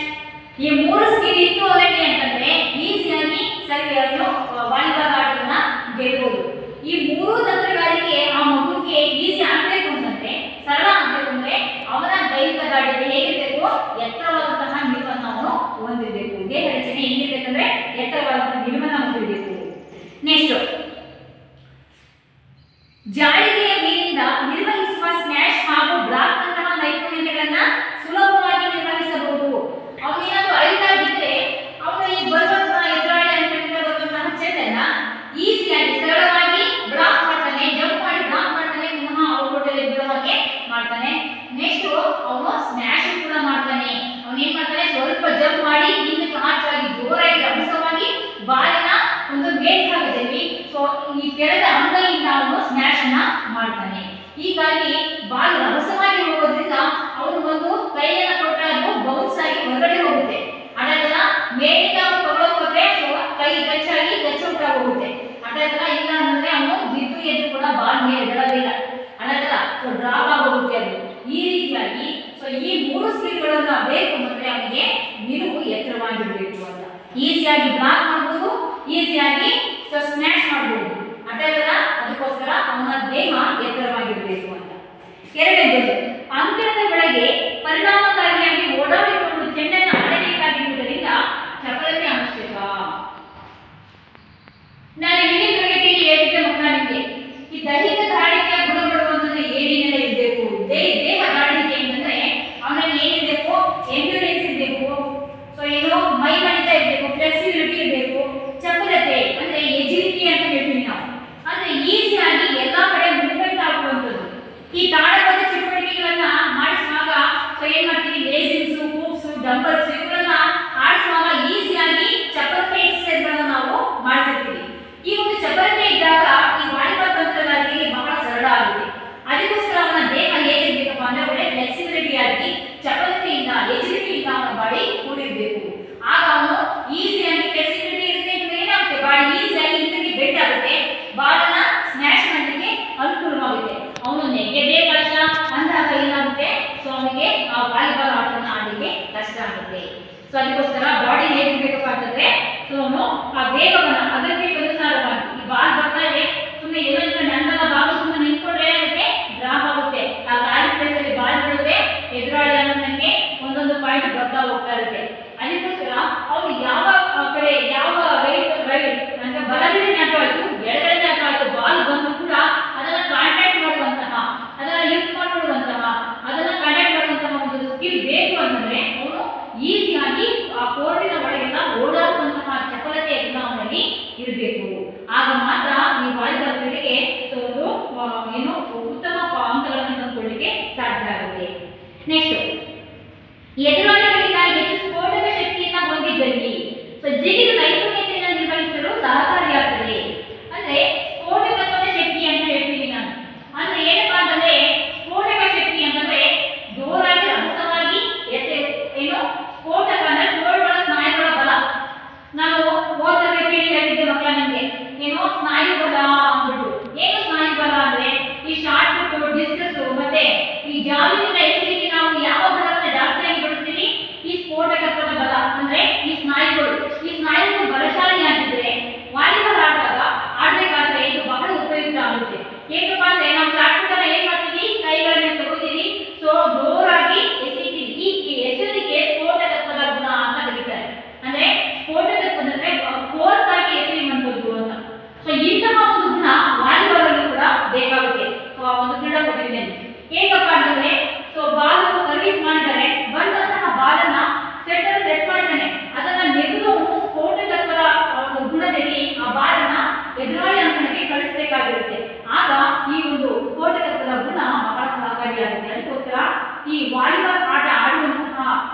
ಈ 3 ಸ್ಕಿಲ್ ಇತ್ತು ಅವನಿಗೆ ಅಂತಂದ್ರೆ ಈಸಿಯಾಗಿ ಸರಿಯಾಗಿ ವಾಲಿಬಾಲ್ ಆಟವನ್ನ ಗೆಲ್ಲಬಹುದು. ಈ 3 ತಂತ್ರಗಾರಿಕೆ ಆ ಮಗುವಿಗೆ ಈಸಿ ಆಗ್ಬೇಕು ಅಂತಂದ್ರೆ, ಸರಳ ಆಗ್ಬೇಕು ಅಂದ್ರೆ ಅವನ ದೈಹಿಕ ದಾಢ್ಯತೆ ಹೇಗಿರ್ಬೇಕು, ಎತ್ತರವಾದಂತಹ ನಿಲುವನ್ನು ಅವನು ಹೊಂದಿರಬೇಕು. ದೇಹ ರಚನೆ ಹೆಂಗಿರ್ಬೇಕಂದ್ರೆ ಎತ್ತರವಾದಂತಹ ನಿಲುವನ್ನು ಹೊಂದಿರಬೇಕು. ನೆಕ್ಸ್ಟ್ ಜಾಳಿಗೆಯ ಮೇಲಿಂದ ನಿರ್ವಹಿಸುವ ಸ್ಮ್ಯಾಶ್ ಹಾಗೂ ಬ್ಲಾಕ್ ನಂತಹ ನೈಪುಣ್ಯತೆಗಳನ್ನ ಸುಲಭವಾಗಿ ನಿರ್ವಹಿಸಬಹುದು. ಅವನೇನಾದ್ರೂ ಅರಿತಾಗಿದ್ರೆ ಅವನು ಈ ಬರುವಂತಹ ಎದುರಾಳಿ ಅಂತ ಬರುವಂತಹ ಚೆಂಡನ್ನ ಈಸಿಯಾಗಿ ಸರಳವಾಗಿ ಬ್ಲಾಕ್ ಮಾಡ್ತಾನೆ, ಜಂಪ್ ಮಾಡಿ ಬ್ಲಾಕ್ ಮಾಡ್ತಾನೆ, ಪುನಃ ಔಟ್ಪುಟ್ ಅಲ್ಲಿ ಬೀಳೋ ಹಾಗೆ ಮಾಡ್ತಾನೆ. ನೆಕ್ಸ್ಟ್ ಅವನು ಸ್ಮ್ಯಾಶ್ ಕೂಡ ಮಾಡ್ತಾನೆ. ಅವನು ಏನ್ ಮಾಡ್ತಾನೆ, ಸ್ವಲ್ಪ ಜಂಪ್ ಮಾಡಿ ಹಿಂದಕ್ಕೆ ಹಾಚಾಗಿ ಜೋರಾಗಿ ರಭಸವಾಗಿ ಬಾಲಿನ ಒಂದು ವೇಟ್ ಭಾಗದಲ್ಲಿ ಸೊ ಈ ತೆರೆದ ಅಂಗೈಯಿಂದ ಅವನು ಸ್ಮ್ಯಾಶ್ ಅನ್ನ ಮಾಡ್ತಾನೆ. ಹೀಗಾಗಿ ಬಾಲ್ ರಭಸವಾಗಿ ಹೋಗೋದ್ರಿಂದ ಅವನು ಒಂದು ಕೈಯನ್ನ ಕೊಟ್ಟರೆ ಅದು ಬೌನ್ಸ್ ಆಗಿ ಹೊರಗಡೆ ಹೋಗುತ್ತೆ. ಅದೆಲ್ಲ ಮೇಲಿಂದ ಅವನು ತಗೊಳ್ಳೋಕೆ ಹೋದ್ರೆ ಕೈ ಟಚ್ ಆಗಿ ಔಟ್ ಹೋಗುತ್ತೆ. ಅದೆಲ್ಲ ಇಲ್ಲ ಅಂದ್ರೆ ಅವನು ಬಿದ್ದು ಎದ್ದು ಕೂಡ ಬಾಲ್ ಮೇಲೆ ಎಡಲಿಲ್ಲ, ಅದೆಲ್ಲ ಸೊ ಡ್ರಾಪ್ ಆಗೋಗುತ್ತೆ ಅದು. ಈ ರೀತಿಯಾಗಿ ಸೊ ಈ 3 ಸ್ಕಿಲ್ಗಳನ್ನ ಬೇಕು ಅಂದ್ರೆ ಅವನಿಗೆ ನಿಲುವು ಎತ್ತರವಾಗಿರ್ಬೇಕು ಅಂತ. ಈಸಿಯಾಗಿ ಬ್ಲಾಕ್ ಮಾಡ್ಬೋದು, ಈಸಿಯಾಗಿ ಸೊ ಸ್ಮ್ಯಾಶ್ ಮಾಡ್ಬೋದು, ಅದೆಲ್ಲ ಅದಕ್ಕೋಸ್ಕರ ಅವನ ದೇಹ ಎತ್ತರವಾಗಿರ್ಬೇಕು ಅಂತ. ಎರಡನೇದು ಅಂಕಣದ ಒಳಗೆ ಪರಿಣಾಮಕಾರಿಯಾಗಿ ಓಡಾಡಿಕೊಂಡು ಚೆಂಡನ್ನು ಆಡಬೇಕಾಗಿರುವುದರಿಂದ ಚಪಲತೆ ಅವಶ್ಯಕ. ನಾನು ಹಿಂದಿನ ತರಗತಿಯಲ್ಲಿ ಹೇಳಿದ್ದೆ ಮಕ್ಕಳಿಗೆ ಈ ದೈಹಿಕ ದಾಢ್ಯತೆಯ ಗುಣಗಳು ಅಂತಂದ್ರೆ ಏನೇನೆಲ್ಲ ಇರಬೇಕು. ದೇಹ ದಾಢ್ಯತೆ ಅಂತಂದ್ರೆ ಅವನಲ್ಲಿ ಏನಿರಬೇಕು, ಎಂಡ್ಯೂರೆನ್ಸ್ ಇರಬೇಕು, ಸೊ ಏನು ಮೈ ಮಣಿತ ಇರಬೇಕು, ಫ್ಲೆಕ್ಸಿಬಿಲಿಟಿ ಇರಬೇಕು, ಚಪಲತೆ ಅಂದ್ರೆ ಎಜಿಲಿಟಿ ಅಂತ ಹೇಳ್ತೀವಿ ನಾವು, ಅಂದ್ರೆ ಈಸಿಯಾಗಿ ಎಲ್ಲಾ ಕಡೆ ಮೂವ್ಮೆಂಟ್ ಆಗುವಂಥದ್ದು. ಈ ತಾಳಬದ್ಧ ಚಟುವಟಿಕೆಗಳನ್ನ ಮಾಡಿಸುವಾಗ ಸೊ ಏನ್ ಮಾಡ್ತೀವಿ, ಲೇಸಿನ್ಸ್, ಹೂಪ್ಸ್, ಡಂಬಲ್ಸ್ ಇವುಗಳನ್ನ ಆಡಿಸುವಾಗ ಈಸಿಯಾಗಿ ಚಪಲತೆ ಎಕ್ಸರ್ಸೈಸ್ಗಳನ್ನ ನಾವು ಮಾಡ್ತಿರ್ತೀವಿ. ಈ ಒಂದು ಚಪಲತೆ ಇದ್ದಾಗ ಈ ವಾಲಿಬಾಲ್ ತಂತ್ರಗಾರಿಕೆಗೆ ಬಹಳ ಸರಳ ಆಗುತ್ತೆ. ಅದಕ್ಕೋಸ್ಕರ ಅವನ ದೇಹ ಹೇಗಿರ್ಬೇಕಪ್ಪ ಅಂದ್ರೆ ಒಳ್ಳೆ ಫ್ಲೆಕ್ಸಿಬಿಲಿಟಿ ಆಗಿ ಚಪಲತೆಯಿಂದ ಎಜಿಲಿಟಿಯಿಂದ ಅವನ ಬಾಡಿ ಕೂಡಿರ್ಬೇಕು. ಆಗ ಅವನು ಈಸಿಯಾಗಿ ಫ್ಲೆಕ್ಸಿಬಿಲಿಟಿ ಇರುತ್ತೆ, ಏನಾಗುತ್ತೆ ಬಾಡಿ ಈಸಿಯಾಗಿ ಹಿಂದಕ್ಕೆ ಬೆಂಡ್ ಆಗುತ್ತೆ, ಬಾಲನ್ನ ಸ್ಮ್ಯಾಶ್ ಮಾಡಲಿಕ್ಕೆ ಅನುಕೂಲವಾಗುತ್ತೆ. ಅವನು ನೆಗೆದೇ ಕಷ್ಟ ಅಂದಾಗ ಏನಾಗುತ್ತೆ, ಸೊ ಅವನಿಗೆ ಆ ವಾಲಿಬಾಲ್ ಆಟವನ್ನು ಆಡಲಿಕ್ಕೆ ಕಷ್ಟ ಆಗುತ್ತೆ. ಸೊ ಅದಕ್ಕೋಸ್ಕರ ಬಾಡಿ ಹೇಗಿರ್ಬೇಕಪ್ಪ ಅಂತಂದ್ರೆ ಸೊ ಅವನು ಆ ವೇಗವನ್ನ ಅದಕ್ಕೆ ಅನುಸಾರವಾಗಿ ಈ ಬಾಲ್ ಬರ್ತಾ ಇದೆ, ಸುಮ್ಮನೆ ಎಲ್ಲೋ ನಂದನ ಭಾಗ ಸುಮ್ಮನೆ ನಿಂತ್ಕೊಂಡ್ರೆ ಏನಾಗುತ್ತೆ, ಡ್ರಾಪ್ ಆಗುತ್ತೆ. ಆ ಗಾಳಿ ಪ್ಲೇಸ್ ಅಲ್ಲಿ ಬಾಲ್ ಬಿಡುತ್ತೆ, ಎದುರಾಳಿ ಅನ್ನೋದಕ್ಕೆ ಒಂದೊಂದು ಪಾಯಿಂಟ್ ಬರ್ತಾ ಹೋಗ್ತಾ ಇರುತ್ತೆ. ಅದಕ್ಕೋಸ್ಕರ ಅವ್ರು ಯಾವ ಕಡೆ ಯಾವ ರೈಟ್ ಅಂದ್ರೆ ಬಲಗಡೆ ನಾಟ ಆಯ್ತು, ಎಡಗಡೆ ನಾಟ ಆಯ್ತು, ಬಾಲ್ ಬಂದು ಕೂಡ ಅದನ್ನ ಕಾಂಟ್ಯಾಕ್ಟ್ ಮಾಡುವಂತಹ, ಅದನ್ನ ಲಿಫ್ಟ್ ಮಾಡಿಕೊಳ್ಳುವಂತಹ, ಅದನ್ನ ಕಾಂಟ್ಯಾಕ್ಟ್ ಮಾಡುವಂತಹ ಒಂದು ಸ್ಕಿಲ್ ಬೇಕು ಅಂತಂದ್ರೆ ಅವನು ಈಸಿಯಾಗಿ ಆ ಕೋರ್ಟಿನ ಒಳಗೆಲ್ಲ ಓಡಾಡುವಂತಹ ಚಪಲತೆ ಎಲ್ಲ ಅವನಲ್ಲಿ ಇರಬೇಕು. ಆಗ ಮಾತ್ರ ಈ ವಾಲಿಬಾಲ್ ಕ್ರೀಡೆಗೆ ಏನು ಉತ್ತಮ ಅಂಕಗಳನ್ನು ತಂದುಕೊಳ್ಳಲಿಕ್ಕೆ ಸಾಧ್ಯ ಆಗುತ್ತೆ. ನೆಕ್ಸ್ಟ್ ಎದುರಾಳಿಗಳಿಂದ ಹೆಚ್ಚು ಸ್ಫೋಟಕ ಶಕ್ತಿಯನ್ನ ಹೊಂದಿದ್ದಲ್ಲಿ ಸೊ ಜಿಗಿದ ನೈಪುಣ್ಯತೆಯನ್ನು ನಿರ್ವಹಿಸಲು ಸಹಕಾರಿಯಾಗ್ತದೆ. ಅಂದ್ರೆ ಸ್ಫೋಟಕತ್ವದ ಶಕ್ತಿ ಅಂತ ಹೇಳ್ತೀನಿ ನಾನು. ಅಂದ್ರೆ ಏನಪ್ಪಾ ಅಂತಂದ್ರೆ ಸ್ಫೋಟಕ ಶಕ್ತಿ ಅಂತಂದ್ರೆ ಜೋರಾಗಿ ರಭಸವಾಗಿ ಏನು ಸ್ಫೋಟಕ ಅಂದ್ರೆ ತೋಳುಗಳ ಸ್ನಾಯುಗಳ ಬಲ. ನಾನು ಓದ್ತಾರೆ ಹೇಳಿದ್ದೆ ಮಕ್ಕಳ ನಿಮ್ಗೆ ಏನು ಸ್ನಾಯು ಬಲ ಅಂದ್ಬಿಟ್ಟು. ಏನು ಸ್ನಾಯು ಬಲ ಅಂದ್ರೆ ಈ ಶಾರ್ಟ್ ಪುಟ್, ಡಿಸ್ಕಸ್ ಮತ್ತೆ ಈ ಜಾಲಿನಿಂದ ಎಸೆಲಿಕ್ಕೆ ನಾವು ಯಾವ ಬಲವನ್ನು ಜಾಸ್ತಿಯಾಗಿ ಬಳಸ್ತೀವಿ, ಈ ವಾಲಿಬಾಲ್ ಆಟ ಆಡುವಂತಹ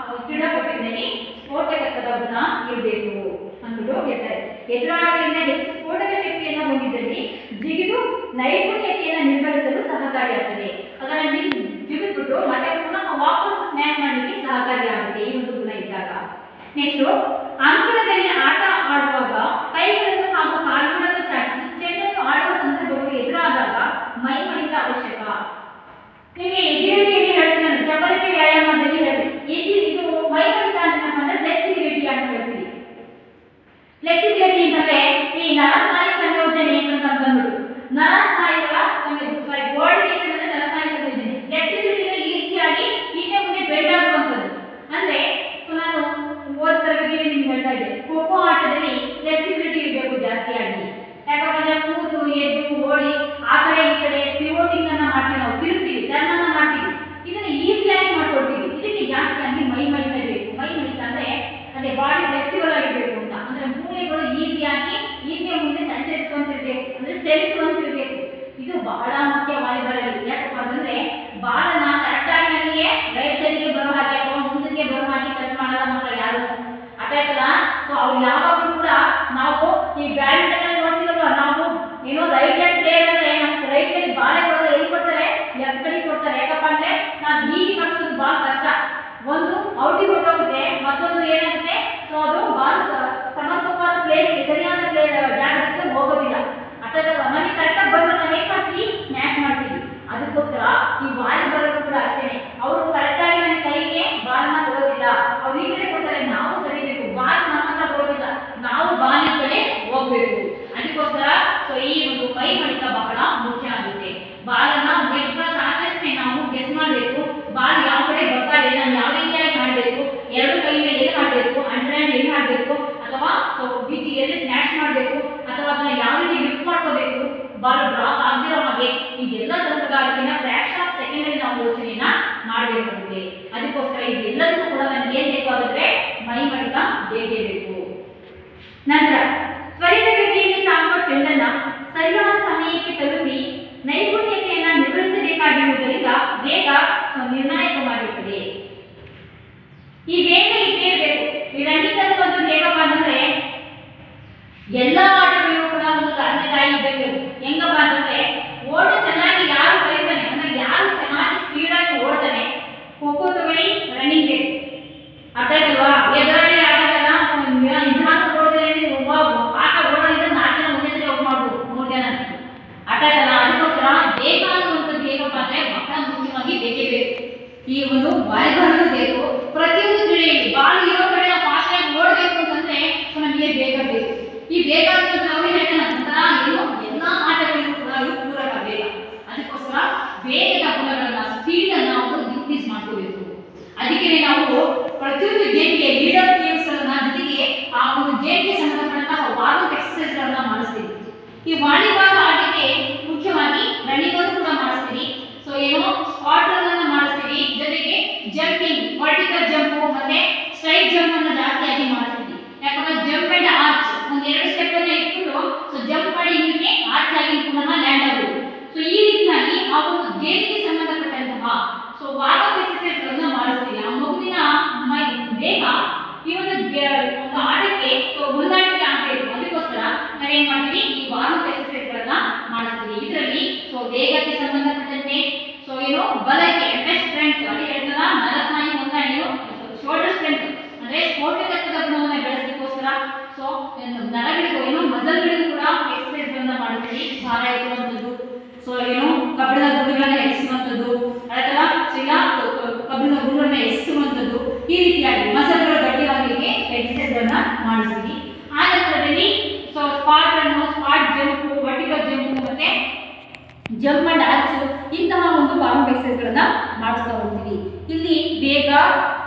ಕ್ರೀಡಾಪಟುವಿನಲ್ಲಿ ಸ್ಫೋಟಕತ್ವದ ಗುಣ ಇರಬೇಕು ಅಂದ್ಬಿಟ್ಟು ಹೇಳ್ತಾರೆ. ಎದುರಾಳಿಯಿಂದ ಹೆಚ್ಚು ಸ್ಫೋಟಕ ಶಕ್ತಿಯನ್ನು ಹೊಂದಿದ್ದಲ್ಲಿ ಜಿಗಿದು ನೈಪುಣ್ಯತೆಯನ್ನು ನಿರ್ವಹಿಸಲು ಸಹಕಾರಿಯಾಗುತ್ತದೆ. ಅದನ್ನು ಜಿಗಿದ್ಬಿಟ್ಟು ಮತ್ತೆ ಪುನಃ ವಾಪಸ್ ಸ್ನ್ಯಾಚ್ ಮಾಡಲಿಕ್ಕೆ ಸಹಕಾರಿಯಾಗುತ್ತೆ ಈ ಒಂದು ಗುಣ ಇದ್ದಾಗ. ನೆಕ್ಸ್ಟ್, ಅಂಕಣದಲ್ಲಿ ಆಟ ಆಡುವಾಗ ಕೈಗಳನ್ನು ಹಾಗೂ ಕಾಲುಗಳನ್ನು ಚಾಚಿ ಚೆಂಡನ್ನು ಆಡುವ ಸಂದರ್ಭಗಳು ಎದುರಾದಾಗ ಮೈ ಮಣಿತ ಅವಶ್ಯಕ. ನಿಮಗೆ ಎಜಿಲಿಟಿಯಲ್ಲಿ ಹೇಳ್ತೀನಿ, ಚಪಲತೆ ವ್ಯಾಯಾಮದಲ್ಲಿ ಹೇಳ್ತೀನಿ. ಇದು ಮೈ ಮಣಿತ ಅಂದ್ರೆ ಫ್ಲೆಕ್ಸಿಬಿಲಿಟಿ ಅಂತ ಹೇಳ್ತೀವಿ. ಫ್ಲೆಕ್ಸಿಬಿಲಿಟಿ ಅಂತಂದ್ರೆ ಈ ನರಸ್ನಾಯು ಸಂಯೋಜನೆ ಅಂತ ಬಂದ್ಬಿಟ್ಟು ನರಸ್ನಾಯುಗಳ ಕೋಆರ್ಡಿನೇಷನ್ ಅಂದ್ರೆ ನರಸ್ನಾಯು ಸಂಯೋಜನೆ. ಫ್ಲೆಕ್ಸಿಬಿಲಿಟಿ ಈಸಿಯಾಗಿ ಹಿಂದೆ ಮುಂದೆ ಬೆಂಡ್ ಆಗುವಂಥದ್ದು. ಅಂದ್ರೆ ನಾನು ಹೋದ ತರಗತಿಯಲ್ಲಿ ನಿಮ್ಗೆ ಹೇಳ್ತಾ ಇದ್ದೆ, ಖೋಖೋ ಆಟದಲ್ಲಿ ಫ್ಲೆಕ್ಸಿಬಿಲಿಟಿ ಇರಬೇಕು ಜಾಸ್ತಿಯಾಗಿ. ಯಾಕಂದ್ರೆ ಕೂತು ಎದ್ದು ಓಡಿ ಆ ಕಡೆ ಈ ಕಡೆ ಪಿವೋಟಿಂಗ್ ಅನ್ನ ಮಾಡ್ತೀವಿ, ನಾವು ತಿರುಗ್ತೀವಿ, ಟರ್ನ್ ಅನ್ನ ಮಾಡ್ತೀವಿ, ಇದನ್ನ ಈಸಿಯಾಗಿ ಮಾಡ್ಕೊಡ್ತೀವಿ. ಇದಕ್ಕೆ ಜಾಸ್ತಿಯಾಗಿ ಮೈ ಮಣಿತ ಇರಬೇಕು. ಮೈ ಮಣಿತ ಅಂದ್ರೆ ಅದೇ ಬಾಡಿ ಫ್ಲೆಕ್ಸಿಬಲ್ ಆಗಿರ್ಬೇಕು ಅಂತ. ಅಂದ್ರೆ ಮೂಳೆಗಳು ಈಸಿಯಾಗಿ ಹಿಂದೆ ಮುಂದೆ ಸಂಚರಿಸುವಂತಿರ್ಬೇಕು, ಅಂದ್ರೆ ಚಲಿಸುವಂತಿರ್ಬೇಕು. ಇದು ಬಹಳ ಮುಖ್ಯ ವಾಲಿಬಾಲ್ ಅಲ್ಲಿ. ಯಾಕಪ್ಪ ಅಂತಂದ್ರೆ ಬಾಲನ ಕರೆಕ್ಟಾಗಿ ನನಗೆ ರೈಟ್ ಸೈಡ್ಗೆ ಬರೋ ಹಾಗೆ ಅಥವಾ ಮುಂದಕ್ಕೆ ಬರೋ ಹಾಗೆ ಸೆಟ್ ಮಾಡಲ್ಲ ಮಕ್ಕಳು ಯಾರು ಅರ್ಥ ಆಯ್ತಲ್ಲ. ಸೊ ಅವ್ರು ಯಾವಾಗಲೂ ಕೂಡ ನಾವು ಈ ಬ್ಯಾಡ್ಮಿಂಟನ್ ನೋಡ್ತೀವಲ್ವ, ನಾವು ಏನೋ ರೈಟ್ ಹ್ಯಾಂಡ್ ಪ್ಲೇಯರ್ ಅಂದ್ರೆ ನಮ್ಗೆ ರೈಟ್ ಸೈಡ್ ಬಾಲ್ ಕೊಡೋದು ಎಲ್ಲಿ ಕೊಡ್ತಾರೆ, ಲೆಫ್ಟ್ ಸೈಡ್ ಕೊಡ್ತಾರೆ. ಯಾಕಪ್ಪ ಅಂದ್ರೆ ನಾವು ಹೀಗೆ ಕಳಿಸೋದು ಬಾಲ್ ಕಷ್ಟ. ಒಂದು ಔಟಿಗೆ ಹೊರಟೋಗುತ್ತೆ, ಮತ್ತೊಂದು ಏನಾಗುತ್ತೆ, ಸೊ ಅದು ಬಾಲ್ ಸಮರ್ಪಕವಾದ ಪ್ಲೇಸ್ ಸರಿಯಾದ ಜಾಗಕ್ಕೆ ಹೋಗೋದಿಲ್ಲ. ಅರ್ಥ ಆಯ್ತಲ್ಲ. ನಮಗೆ ಕರೆಕ್ಟಾಗಿ ಬಂದ್ರೆ ನಾವು ಏನ್ ಮಾಡ್ತೀವಿ, ಸ್ಮ್ಯಾಶ್ ಮಾಡ್ತೀವಿ. ಅದಕ್ಕೋಸ್ಕರ ಈ ವಾಲಿಬಾಲ್ ಕೂಡ ಅಷ್ಟೇನೆ, ಅವರು ಕರೆಕ್ಟಾಗಿ ನನ್ನ ಕೈಗೆ ಬಾಲ್ನ ಕೊಡೋದಿಲ್ಲ, ಅವ್ರು ಈ ಕಡೆ ಕೊಡ್ತಾರೆ, ನಾವು ಸರಿಬೇಕು, ಬಾಲ್ ನಮ್ಮ ಹತ್ರ ಬರೋದಿಲ್ಲ, ನಾವು ಬಾಲ್ ಈ ಕಡೆ ಹೋಗ್ಬೇಕು. ಅದಕ್ಕೋಸ್ಕರ ಸೊ ಈ ಒಂದು ಮೈ ಮಣಿತ ಬಹಳ ಮುಖ್ಯ ಆಗುತ್ತೆ. ಬಾಲನ್ನ ಗೆದ್ದ ಸಾಕಷ್ಟೇ ನಾವು ಗೆಸ್ ಮಾಡಬೇಕು, ಬಾಲ್ ಯಾವ ಕಡೆ ಬರ್ತಾ ಇದೆ, ನಾನು ಯಾವ ರೀತಿಯಾಗಿ ಮಾಡಬೇಕು, ಎರಡು ಕೈಯಿಂದ ಎಲ್ಲಿ ಮಾಡಬೇಕು, ಅಂಡರ್ ಹ್ಯಾಂಡ್ ಎಲ್ಲಿ ಮಾಡಬೇಕು, ಅಥವಾ ಸೊ ಬಿಚ್ಚಿ ಎಲ್ಲಿ ಸ್ನ್ಯಾಚ್ ಮಾಡಬೇಕು, ಅಥವಾ ಅದನ್ನ ಯಾವ ರೀತಿ ಲಿಫ್ಟ್ ಮಾಡ್ಕೋಬೇಕು, ಬಾಲ್ ಡ್ರಾಪ್ ಆಗದಿರೋ ಹಾಗೆ, ಇದೆಲ್ಲ ತಂತ್ರಗಾರಿಕೆನ ಫ್ರಾಕ್ಷನ್ ಆಫ್ ಸೆಕೆಂಡ್ ಅಲ್ಲಿ ನಾವು ಯೋಚನೆಯನ್ನ ಮಾಡಬೇಕಾಗುತ್ತೆ. ಅದಕ್ಕೋಸ್ಕರ ಇದೆಲ್ಲದಕ್ಕೂ ಕೂಡ ನಮ್ಗೆ ಏನ್ ಬೇಕಾಗುತ್ತೆ, ಮೈ ಮಣಿತ ಬೇಕೇ ಬೇಕು. ನಂತರ ತ್ವರಿತಗತಿಯಲ್ಲಿ ಸಾಗುವ ಚೆಂಡನ್ನ ಸರಿಯಾದ ಸಮಯಕ್ಕೆ ತಲುಪಿ ನೈಪುಣ್ಯತೆಯನ್ನ ನಿರ್ವಹಿಸಬೇಕಾಗಿರುವುದರಿಂದ ವೇಗ ನಿರ್ಣಾಯಕವಾಗಿರುತ್ತದೆ. ಈ ವೇಗ ಇದ್ದೇ ಇರಬೇಕು. ಈ ರನ್ನಿಂಗ್ ಅನ್ನುವಂಥದ್ದು ಹೇಗಪ್ಪ ಅಂತಂದ್ರೆ ಎಲ್ಲ ಆಟಗಳಿಗೂ ಕೂಡ ಒಂದು ತಂದೆ ತಾಯಿ ಇದ್ದಂಗೆ. ಹೆಂಗಪ್ಪ ಅಂತಂದ್ರೆ ಓಟ ಚೆನ್ನಾಗಿ ಯಾರು ಕಲಿತಾನೆ ಅಂದ್ರೆ ಯಾರು ಚೆನ್ನಾಗಿ ಸ್ಪೀಡ್ ಆಗಿ ಓಡ್ತಾನೆ, ಖೋಖೋ ತಗೊಳ್ಳಿ, ರನ್ನಿಂಗ್ ಬೇಕು. ಅರ್ಥ ಆಯ್ತಲ್ವಾ. ಎದುರಾಳಿ ಆಟಗಾರ ನಿಧಾನ ಓಡಿದ್ರೆ ಒಬ್ಬ ಆಟ ಓಡೋದಿದ್ರೆ 4 ಜನ ಒಂದೇ ಸರಿ ಔಟ್ ಮಾಡ್ಬೋದು, 3 ಜನ. ಅರ್ಥ ಆಯ್ತಲ್ಲ. ಅದಕ್ಕೋಸ್ಕರ ವೇಗ ಅನ್ನುವಂಥದ್ದು ಹೇಗಪ್ಪ ಅಂದ್ರೆ ಬಹಳ ಮುಖ್ಯವಾಗಿ ಬೇಕೇ ಬೇಕು. ಈ ಒಂದು ವಾಲಿಬಾಲ್ ಬೇಕು. ಪ್ರತಿಯೊಂದು ಕ್ರೀಡೆಯಲ್ಲಿ ಬಾಲ್ ಇರೋ ಕಡೆ ನಾವು ಫಾಸ್ಟ್ ಆಗಿ ಓಡಬೇಕು ಅಂತಂದ್ರೆ ನಮಗೆ ಬೇಗ ಬೇಕು. ಈ ವೇಗ ಅನ್ನೋದು ನಾವು ಹೇಳಿದ ನಂತರ ಎಲ್ಲ ಆಟಗಳಿಗೂ ಕೂಡ ಪೂರಕ ವೇಗ. ಅದಕ್ಕೋಸ್ಕರ ವೇಗದ ಗುಣಗಳನ್ನ, ಸ್ಪೀಡ್ ಅನ್ನ ನಾವು ಇನ್ಕ್ರೀಸ್ ಮಾಡ್ಕೋಬೇಕು. ಅದಕ್ಕೆ ನಾವು ಪ್ರತಿಯೊಂದು ಗೇಮ್ಗೆ ಲೀಡರ್ ಗೇಮ್ಸ್ ಗಳನ್ನ ಜೊತೆಗೆ ಆ ಒಂದು ಗೇಮ್ಗೆ ಸಂಬಂಧಪಟ್ಟಂತಹ ವಾರ್ಮ್ ಎಕ್ಸರ್ಸೈಸ್ ಗಳನ್ನ ಮಾಡಿಸ್ತೀವಿ. ಈ ವಾಲಿಬಾಲ್ ಆಟಕ್ಕೆ ಮುಖ್ಯವಾಗಿ ರನ್ನಿಂಗ್ ಅನ್ನು ಕೂಡ ಮಾಡಿಸ್ತೀವಿ. ಸೊ ಏನೋ ಸ್ಪಾಟ್ ರನ್ ಅನ್ನ ಮಾಡಿಸ್ತೀವಿ, ಜೊತೆಗೆ ಜಂಪಿಂಗ್, ವರ್ಟಿಕಲ್ ಜಂಪ್ ಮತ್ತೆ ಸ್ಟ್ರೈಟ್ ಜಂಪ್ ಅನ್ನ ಜಾಸ್ತಿಯಾಗಿ ಮಾಡಿಸ್ತೀವಿ. ಯಾಕಂದ್ರೆ ಜಂಪ್ ಅಂಡ್ ಆರ್ಚ್ ಒಂದು 2 ಸ್ಟೆಪ್ ಅನ್ನ ಇಟ್ಬಿಟ್ಟು ಸೊ ಜಂಪ್ ಮಾಡಿ ಹಿಂಗೆ ಆರ್ಚ್ ಆಗಿ ಪುನಃ ಲ್ಯಾಂಡ್ ಆಗೋದು. ಸೊ ಈ ರೀತಿಯಾಗಿ ಆ ಒಂದು ಗೇಮ್ಗೆ ಸಂಬಂಧಪಟ್ಟಂತಹ ಸೊ ವಾರ್ಮ್ ಎಕ್ಸರ್ಸೈಸ್ ಗಳನ್ನ ಮಾಡಿಸ್ತೀವಿ. ಆ ಮಗುವಿನ ವೇಗ ಈ ಒಂದು ಆಟಕ್ಕೆ ಸೊ ಹೊಂದಾಣಿಕೆ ಆಗಬೇಕು. ಅದಕ್ಕೋಸ್ಕರ ನಾವೇನ್ ಮಾಡ್ತೀವಿ, ಈ ವಾರ್ಮ್ ಎಕ್ಸರ್ಸೈಸ್ ಗಳನ್ನ ಮಾಡಿಸ್ತೀವಿ. ಇದರಲ್ಲಿ ಸೊ ವೇಗಕ್ಕೆ ಸಂಬಂಧಪಟ್ಟಂತೆ ಸೊ ಏನೋ ಬಲಕ್ಕೆ ಅಂದ್ರೆ ಸ್ಟ್ರೆಂತ್, ಅದೇ ಹೇಳ್ತಾರ ನರಸ್ನಾಯು ಹೊಂದಾಣಿಕೆ, ಶೋಲ್ಡರ್ ಸ್ಟ್ರೆಂತ್ ಅಂದ್ರೆ ಸ್ಫೋಟಕತ್ವದ ಗುಣವನ್ನು ಬೆಳೆಸಲಿಕ್ಕೋಸ್ಕರ ಸೊ ನರಗಳಿಗೂ ಏನೋ ಮಸಲ್ಗಳಿಗೂ ಕೂಡ ಎಕ್ಸರ್ಸೈಸ್ ಗಳನ್ನ ಮಾಡ್ತೀವಿ. ಭಾರ ಎತ್ತುವಂಥದ್ದು, ಸೊ ಏನೋ ಕಬ್ಬಿಣದ ಗುಂಡುಗಳನ್ನ ಎಸಿಸುವಂಥದ್ದು, ಅಥವಾ ಕಬ್ಬಿಣದ ಗುಂಡುಗಳನ್ನ ಎಸಿಸುವಂಥದ್ದು, ಈ ರೀತಿಯಾಗಿ ಮಸಲ್ಗಳು ಗಟ್ಟಿಯಾಗಲಿಕ್ಕೆ ಎಕ್ಸರ್ಸೈಸ್ ಗಳನ್ನ ಮಾಡಿಸ್ತೀವಿ. ಆ ನಂತರದಲ್ಲಿ so spot run, spot jump, vertical jump ಮತ್ತೆ ಜಂಪ್ ಅಂಡ್ ಆರ್ಚ್ ಇಂತಹ ಒಂದು ವಾರ್ಮ್ ಎಕ್ಸರ್ಸೈಸ್ ಗಳನ್ನ ಮಾಡಿಸ್ತಾ ಹೋಗ್ತೀವಿ. ಇಲ್ಲಿ ವೇಗ,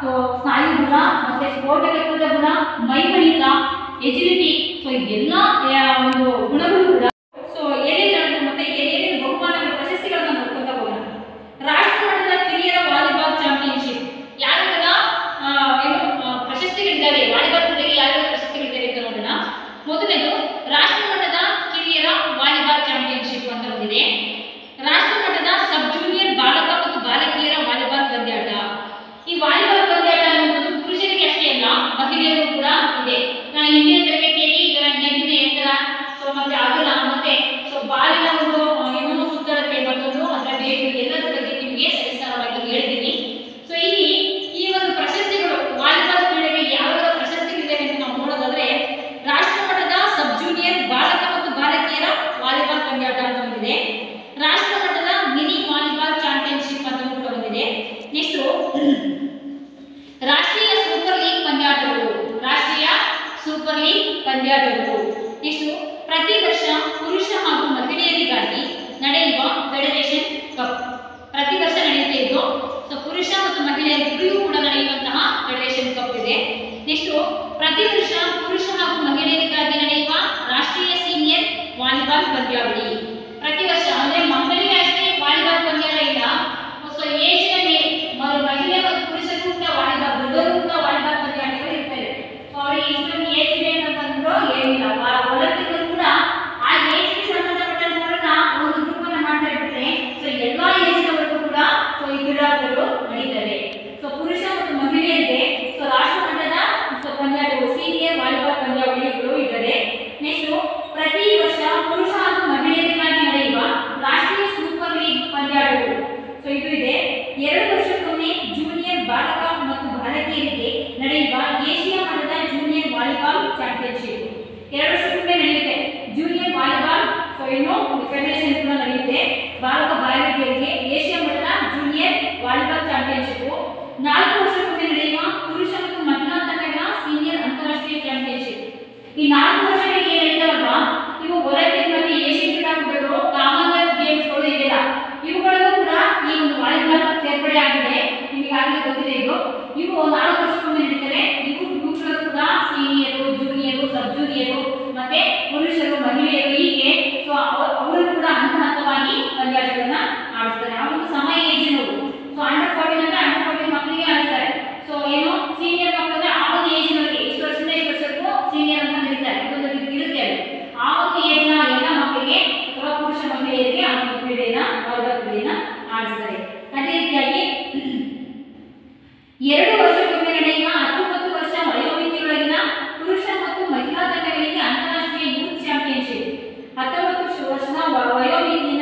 ಸೊ ಸ್ನಾಯು ಗುಣ ಮತ್ತೆ ಸ್ಫೋಟಕತ್ವದ ಗುಣ, ಮೈಮಣಿತ, ಎಜಿಲಿಟಿ, ಸೊ ಇದೆಲ್ಲ ಒಂದು ಗುಣಗಳು ಕೂಡ ಸೊ ಏನೇನು ಮತ್ತೆ ಏನೇನು ಬಹುಮಾನಗಳು, ಪ್ರಶಸ್ತಿಗಳನ್ನ ನೋಡ್ಕೊಂತ ಹೋಗೋಣ. ರಾಷ್ಟ್ರ ಮಟ್ಟದ ಕಿರಿಯರ ವಾಲಿಬಾಲ್ ಚಾಂಪಿಯನ್ಶಿಪ್ ಯಾವೆಲ್ಲ ಏನು ಪ್ರಶಸ್ತಿಗಳಿದ್ದಾವೆ, ವಾಲಿಬಾಲ್ ಕ್ರೀಡೆಗೆ ಯಾವೆಲ್ಲ ಪ್ರಶಸ್ತಿಗಳಿದ್ದಾವೆ ಅಂತ ನೋಡೋಣ. ಮೊದಲನೇದು ರಾಷ್ಟ್ರ ಮಟ್ಟದ ಕಿರಿಯರ ವಾಲಿಬಾಲ್ ಚಾಂಪಿಯನ್ಶಿಪ್ ಅಂತ ಬಂದಿದೆ. ರಾಷ್ಟ್ರ ಮಟ್ಟದ ಸಬ್ ಜೂನಿಯರ್ ಬಾಲಕ ಮತ್ತು ಬಾಲಕಿಯರ ವಾಲಿಬಾಲ್ ಪಂದ್ಯಾಟ, ನಡೀತದೆ. ಸೊ ಪುರುಷ ಮತ್ತು ಮಹಿಳೆಯರಿಗೆ ಸೊ ರಾಷ್ಟ್ರ ಮಟ್ಟದ ಸೊ ಪಂದ್ಯಾಟಗಳು ಸೀನಿಯರ್ ವಾಲಿಬಾಲ್ ಪಂದ್ಯಾವಳಿಗಳು ಇದ್ದಾರೆ. ನೆಕ್ಸ್ಟ್ ಪ್ರತಿ ವರ್ಷ ಪುರುಷ ಹಾಗೂ ಮಹಿಳೆಯರಿಗಾಗಿ ನಡೆಯುವ ರಾಷ್ಟ್ರೀಯ ಸೂಪರ್ ಲೀಗ್ ಪಂದ್ಯಾಟಗಳು ಸೊ ಇದು ಇದೆ. 2 ವರ್ಷಕ್ಕೊಮ್ಮೆ ಜೂನಿಯರ್ ಬಾಲಕ ಮತ್ತು ಬಾಲಕಿಯರಿಗೆ ನಡೆಯುವ ಏಷ್ಯಾ ಮಟ್ಟದ ಜೂನಿಯರ್ ವಾಲಿಬಾಲ್ ಚಾಂಪಿಯನ್ಶಿಪ್ 2 ವರ್ಷಕ್ಕೊಮ್ಮೆ ನಡೆಯುತ್ತೆ. ಜೂನಿಯರ್ ವಾಲಿಬಾಲ್ ಸೊ ಫೆಡರೇಷನ್ ಕೂಡ ನಡೆಯುತ್ತೆ. ಬಾಲಕ ಬಾಲಕಿಯರಿಗೆ ಏಷ್ಯಾ ಮಟ್ಟದ ಜೂನಿಯರ್ ವಾಲಿಬಾಲ್ ಚಾಂಪಿಯನ್ಶಿಪ್. 4 ವರ್ಷಕ್ಕೊಮ್ಮೆ ನಡೆಯುವ ಪುರುಷ ಮತ್ತು ಮಹಿಳಾ ತಂಡಗಳ ಸೀನಿಯರ್ ಅಂತಾರಾಷ್ಟ್ರೀಯ ಚಾಂಪಿಯನ್ಶಿಪ್. ಈ 4 ವರ್ಷಗಳಿಗೆ ಏನು ನಡೀತಾವಲ್ವಾ ಇವು ಒಲಿಂಪಿಕ್ ಮತ್ತು ಏಷ್ಯನ್ ಕ್ರೀಡಾಕೂಟಗಳು ಕಾಮನ್ವೆಲ್ತ್ ಗೇಮ್ಸ್ಗಳು ಇವೆಲ್ಲ ಇವುಗಳಿಗೂ ಕೂಡ ಈ ಒಂದು ವಾಲಿಬಾಲ್ ಸೇರ್ಪಡೆ ಆಗಿದೆ. ನಿಮಗಾಗಲೇ ಗೊತ್ತಿದೆ ಇದು. ಇವು 4 ವರ್ಷಕ್ಕೊಮ್ಮೆ ನಡೀತವೆ. ಇವುಗಳು ಕೂಡ ಸೀನಿಯರು, ಜೂನಿಯರು, ಸಬ್ ಜೂನಿಯರು ಮತ್ತೆ ಪುರುಷರು, ಮಹಿಳೆಯರು ಹೀಗೆ ಸೊ ಅವರು ಕೂಡ ಹಂತ ಹಂತವಾಗಿ ಪಂದ್ಯಾಟಗಳನ್ನ ಆಡಿಸ್ತಾರೆ. ಆ ಒಂದು ಸಮಯ ಏಜಿನವರು ಸೊ ಅಂಡರ್ 14 ಅಂದ್ರೆ ಅಂಡರ್ 14 ಮಕ್ಕಳಿಗೆ ಆಡಿಸ್ತಾರೆ. ಸೊ ಏನು ಸೀನಿಯರ್ ಮಕ್ಕಳು ಆ ಒಂದು ಏಜಿನವರಿಗೆ ಇಷ್ಟು ವರ್ಷದಿಂದ ಇಷ್ಟು ವರ್ಷಕ್ಕೂ ಸೀನಿಯರ್ ಅಂತ ಕರೀತಾರೆ. ಅದೊಂದು ಇರುತ್ತೆ ಅಲ್ಲಿ. ಆ ಒಂದು ಏಜ್ನ ಎಲ್ಲ ಮಕ್ಕಳಿಗೆ ಅಥವಾ ಪುರುಷ ಮಹಿಳೆಯರಿಗೆ ಆ ಒಂದು ಕ್ರೀಡೆಯನ್ನ ವಾಲಿಬಾಲ್ ಕ್ರೀಡೆಯನ್ನ ಆಡಿಸ್ತಾರೆ. ಅದೇ ರೀತಿಯಾಗಿ 2 ವರ್ಷಕ್ಕೊಮ್ಮೆ ನಡೆಯುವ 19 ವರ್ಷ ವಯೋಮಿತಿಯೊಳಗಿನ ಪುರುಷ ಮತ್ತು ಮಹಿಳಾ ತಂಡಗಳಿಗೆ ಅಂತಾರಾಷ್ಟ್ರೀಯ ಯೂತ್ ಚಾಂಪಿಯನ್ಶಿಪ್. 19 ವರ್ಷದ ವಯೋಮಿತಿ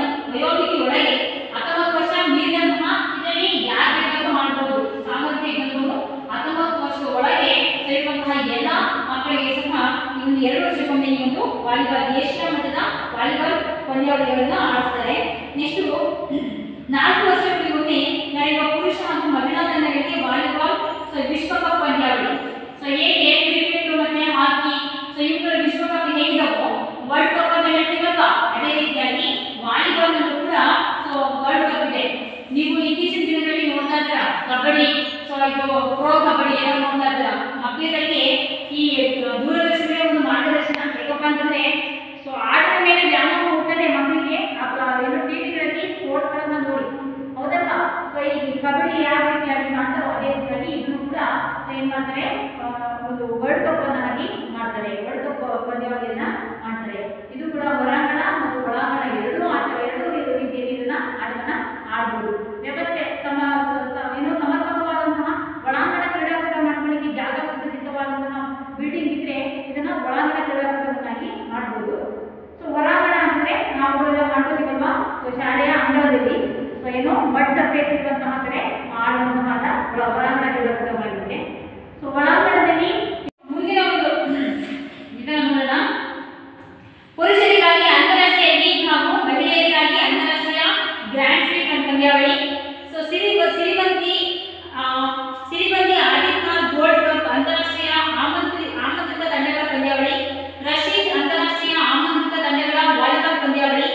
ಒಳಗೆ 19 ವರ್ಷ ಮೀರಿದಂತಹ ಇದರಲ್ಲಿ ಯಾರು ಬೇಕಾದ್ರೂ ಮಾಡಬಹುದು. ಸಾಮರ್ಥ್ಯ ಇದ್ದವರು 19 ವರ್ಷದ ಒಳಗೆ ಸೇರುವಂತಹ ಎಲ್ಲ ಮಕ್ಕಳಿಗೆ ಸಹ ಈ ಒಂದು 2 ವರ್ಷಕ್ಕೊಮ್ಮೆ ಈ ಒಂದು ವಾಲಿಬಾಲ್ ಏಷ್ಯಾ ಮಟ್ಟದ ವಾಲಿಬಾಲ್ ಪಂದ್ಯಾವಳಿಗಳನ್ನು ಆಡಿಸ್ತಾರೆ. ನೆಕ್ಸ್ಟ್ 4 ವರ್ಷಗಳಿಗೊಮ್ಮೆ ನಡೆಯುವ ಪುರುಷ ಮತ್ತು ಮಹಿಳಾ ತಂಡಗಳಿಗೆ ವಾಲಿಬಾಲ್ ಸೊ ವಿಶ್ವಕಪ್ ಪಂದ್ಯಾವಳಿ. ಸೊ ಹೇಗೆ ಕ್ರಿಕೆಟ್ ಮತ್ತೆ ಹಾಕಿ ಸೊ ಇವುಗಳ ವಿಶ್ವಕಪ್ ಹೇಗಿದಾವೋ ವರ್ಲ್ಡ್ ಕಪ್ ಅಂತ ಹೇಳ್ತೀವಲ್ವಾ ಅದೇ ರೀತಿಯಾಗಿ ವಾಲಿಬಾಲ್ ನಲ್ಲೂ ಕೂಡ ಸೊ ವರ್ಲ್ಡ್ ಕಪ್ ಇದೆ. ನೀವು ಇತ್ತೀಚಿನ ದಿನಗಳಲ್ಲಿ ನೋಡ್ತಾ ಇದ್ದೀರಾ ಕಬಡ್ಡಿ ಸೊ ಇದು ಪ್ರೋ ಕಬಡ್ಡಿ ಎಲ್ಲ ನೋಡ್ತಾ ಇದ್ದೀರಾ. ಮಕ್ಕಳಿಗೆ ಈ ದೂರದರ್ಶನದ ಒಂದು ಮಾರ್ಗದರ್ಶನ ಹೇಗಪ್ಪ ಅಂತಂದ್ರೆ ಸೊ ಆಟದ ಮೇಲೆ ವ್ಯಾಮೋಹ ಹುಟ್ಟದೆ ಮಕ್ಕಳಿಗೆ ಏನು ಟಿವಿಗಳಲ್ಲಿ ಸ್ಪೋರ್ಟ್ಸ್ಗಳನ್ನ ನೋಡಿ ಹೌದಲ್ಲ. ಸೊ ಈ ಕಬಡ್ಡಿ ಯಾವ ರೀತಿಯಾಗಿ ಮಾಡ್ತಾರೋ ಅದೇ ರೀತಿಯಾಗಿ ಇದನ್ನು ಕೂಡ ಏನ್ ಮಾಡ್ತಾರೆ ಒಂದು ವರ್ಲ್ಡ್ ಕಪ್ ಅನ್ನಾಗಿ ಮಾಡ್ತಾರೆ. ವರ್ಲ್ಡ್ ಕಪ್ ಪಂದ್ಯಾವಳಿಯನ್ನ ಮಾಡ್ತಾರೆ. ಇದು ಕೂಡ ಹೊರಾಂಗಣ ಮತ್ತು ಒಳಾಂಗಣ ಎರಡೂ ರೀತಿಯಲ್ಲಿ ಇದನ್ನ ಆಟವನ್ನ ಆಡಬಹುದು. ವ್ಯವಸ್ಥೆ ಸಮರ್ಪಕವಾದಂತಹ ಒಳಾಂಗಣ ಕ್ರೀಡಾಕೂಟ ಮಾಡ್ಕೊಳ್ಳಿಕ್ಕೆ ಜಾಗ ಸುಸಜ್ಜಿತವಾದಂತಹ ಬಿಲ್ಡಿಂಗ್ ಇದ್ರೆ ಇದನ್ನ ಒಳಾಂಗಣ ಕ್ರೀಡಾಕೂಟವನ್ನಾಗಿ ಮಾಡಬಹುದು. ಸೊ ಹೊರಾಂಗಣ ಅಂದ್ರೆ ನಾವುಗಳೆಲ್ಲ ಮಾಡ್ತೀವಲ್ವಾ ಸೊ ಶಾಲೆಯ ಅಂಗಳದಲ್ಲಿ ಸೊ ಏನು ಮಡ್ ಸರ್ಫೇಸ್ ಇರುವಂತಹ ಕಡೆ ಆಡುವಂತಹ ಹೊರಾಂಗಣ ಕ್ರೀಡಾಕೂಟವಾಗಿದೆ. ಸೊ ಒಳಾಂಗಣದಲ್ಲಿ ಮುಂದಿನ ಒಂದು ಇದನ್ನು ನೋಡೋಣ. ಪುರುಷರಿಗಾಗಿ ಅಂತಾರಾಷ್ಟ್ರೀಯ ಲೀಗ್ ಹಾಗೂ ಮಹಿಳೆಯರಿಗಾಗಿ ಅಂತಾರಾಷ್ಟ್ರೀಯ ಗ್ರ್ಯಾಂಡ್ ಪ್ರೀ ಪಂದ್ಯಾವಳಿ. ಸೊ ಸಿರಿಬಂದಿ ಆದಿತ್ಯನಾಥ್ ಗೋಲ್ಡ್ ಕಪ್ ಅಂತಾರಾಷ್ಟ್ರೀಯ ಆಮಂತ್ರಿತ ತಂಡಗಳ ಪಂದ್ಯಾವಳಿ. ರಶೀದ್ ಅಂತಾರಾಷ್ಟ್ರೀಯ ಆಮಂತ್ರಿತ ತಂಡಗಳ ವಾಲಿಬಾಲ್ ಪಂದ್ಯಾವಳಿ.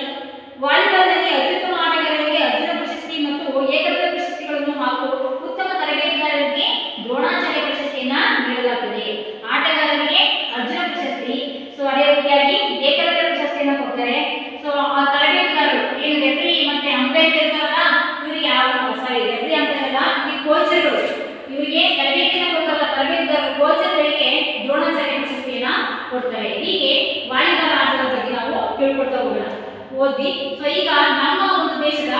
ವಾಲಿಬಾಲ್ನಲ್ಲಿ ಅತ್ಯುತ್ತಮ ಆಟಗಾರರಿಗೆ ಅರ್ಜುನ ಪ್ರಶಸ್ತಿ ಮತ್ತು ಏಕದಿನ ಪ್ರಶಸ್ತಿಗಳನ್ನು ಹಾಗೂ ಉತ್ತಮ ತರಬೇತುದಾರರಿಗೆ ದ್ರೋಣಾಚಾರ್ಯ ಪ್ರಶಸ್ತಿಯನ್ನ ನೀಡಲಾಗುತ್ತದೆ. ಆಟಗಾರರಿಗೆ ಅರ್ಜುನ ಪ್ರಶಸ್ತಿ ಸೊ ಅದೇ ರೀತಿಯಾಗಿ ಏಕದಿನ ಪ್ರಶಸ್ತಿಯನ್ನು ಕೊಡ್ತಾರೆ. ಸೊ ಆ ತರಬೇತುದಾರರು ಏನು ರೆಫ್ರಿ ಮತ್ತೆ ಅಂಪೈರ್ ಇರ್ತಾರಲ್ಲ ಇವರಿಗೆ ರೆಫ್ರಿ ಅಂತಾರಲ್ಲ ಈ ಕೋಚರ್ಗಳು ಇವರಿಗೆ ತರಬೇತಿಯನ್ನು ಕೊಡ್ತಾರಲ್ಲ ತರಬೇತುದಾರರು ಕೋಚರ್ಗಳಿಗೆ ದ್ರೋಣಾಚಾರ್ಯ ಪ್ರಶಸ್ತಿಯನ್ನ ಕೊಡ್ತಾರೆ. ಹೀಗೆ ವಾಲಿಬಾಲ್ ಆಟದ ಬಗ್ಗೆ ನಾವು ತಿಳ್ಕೊಳ್ತಾ ಹೋಗೋಣ ಓದಿ. ಸೊ ಈಗ ನಮ್ಮ ಒಂದು ದೇಶದ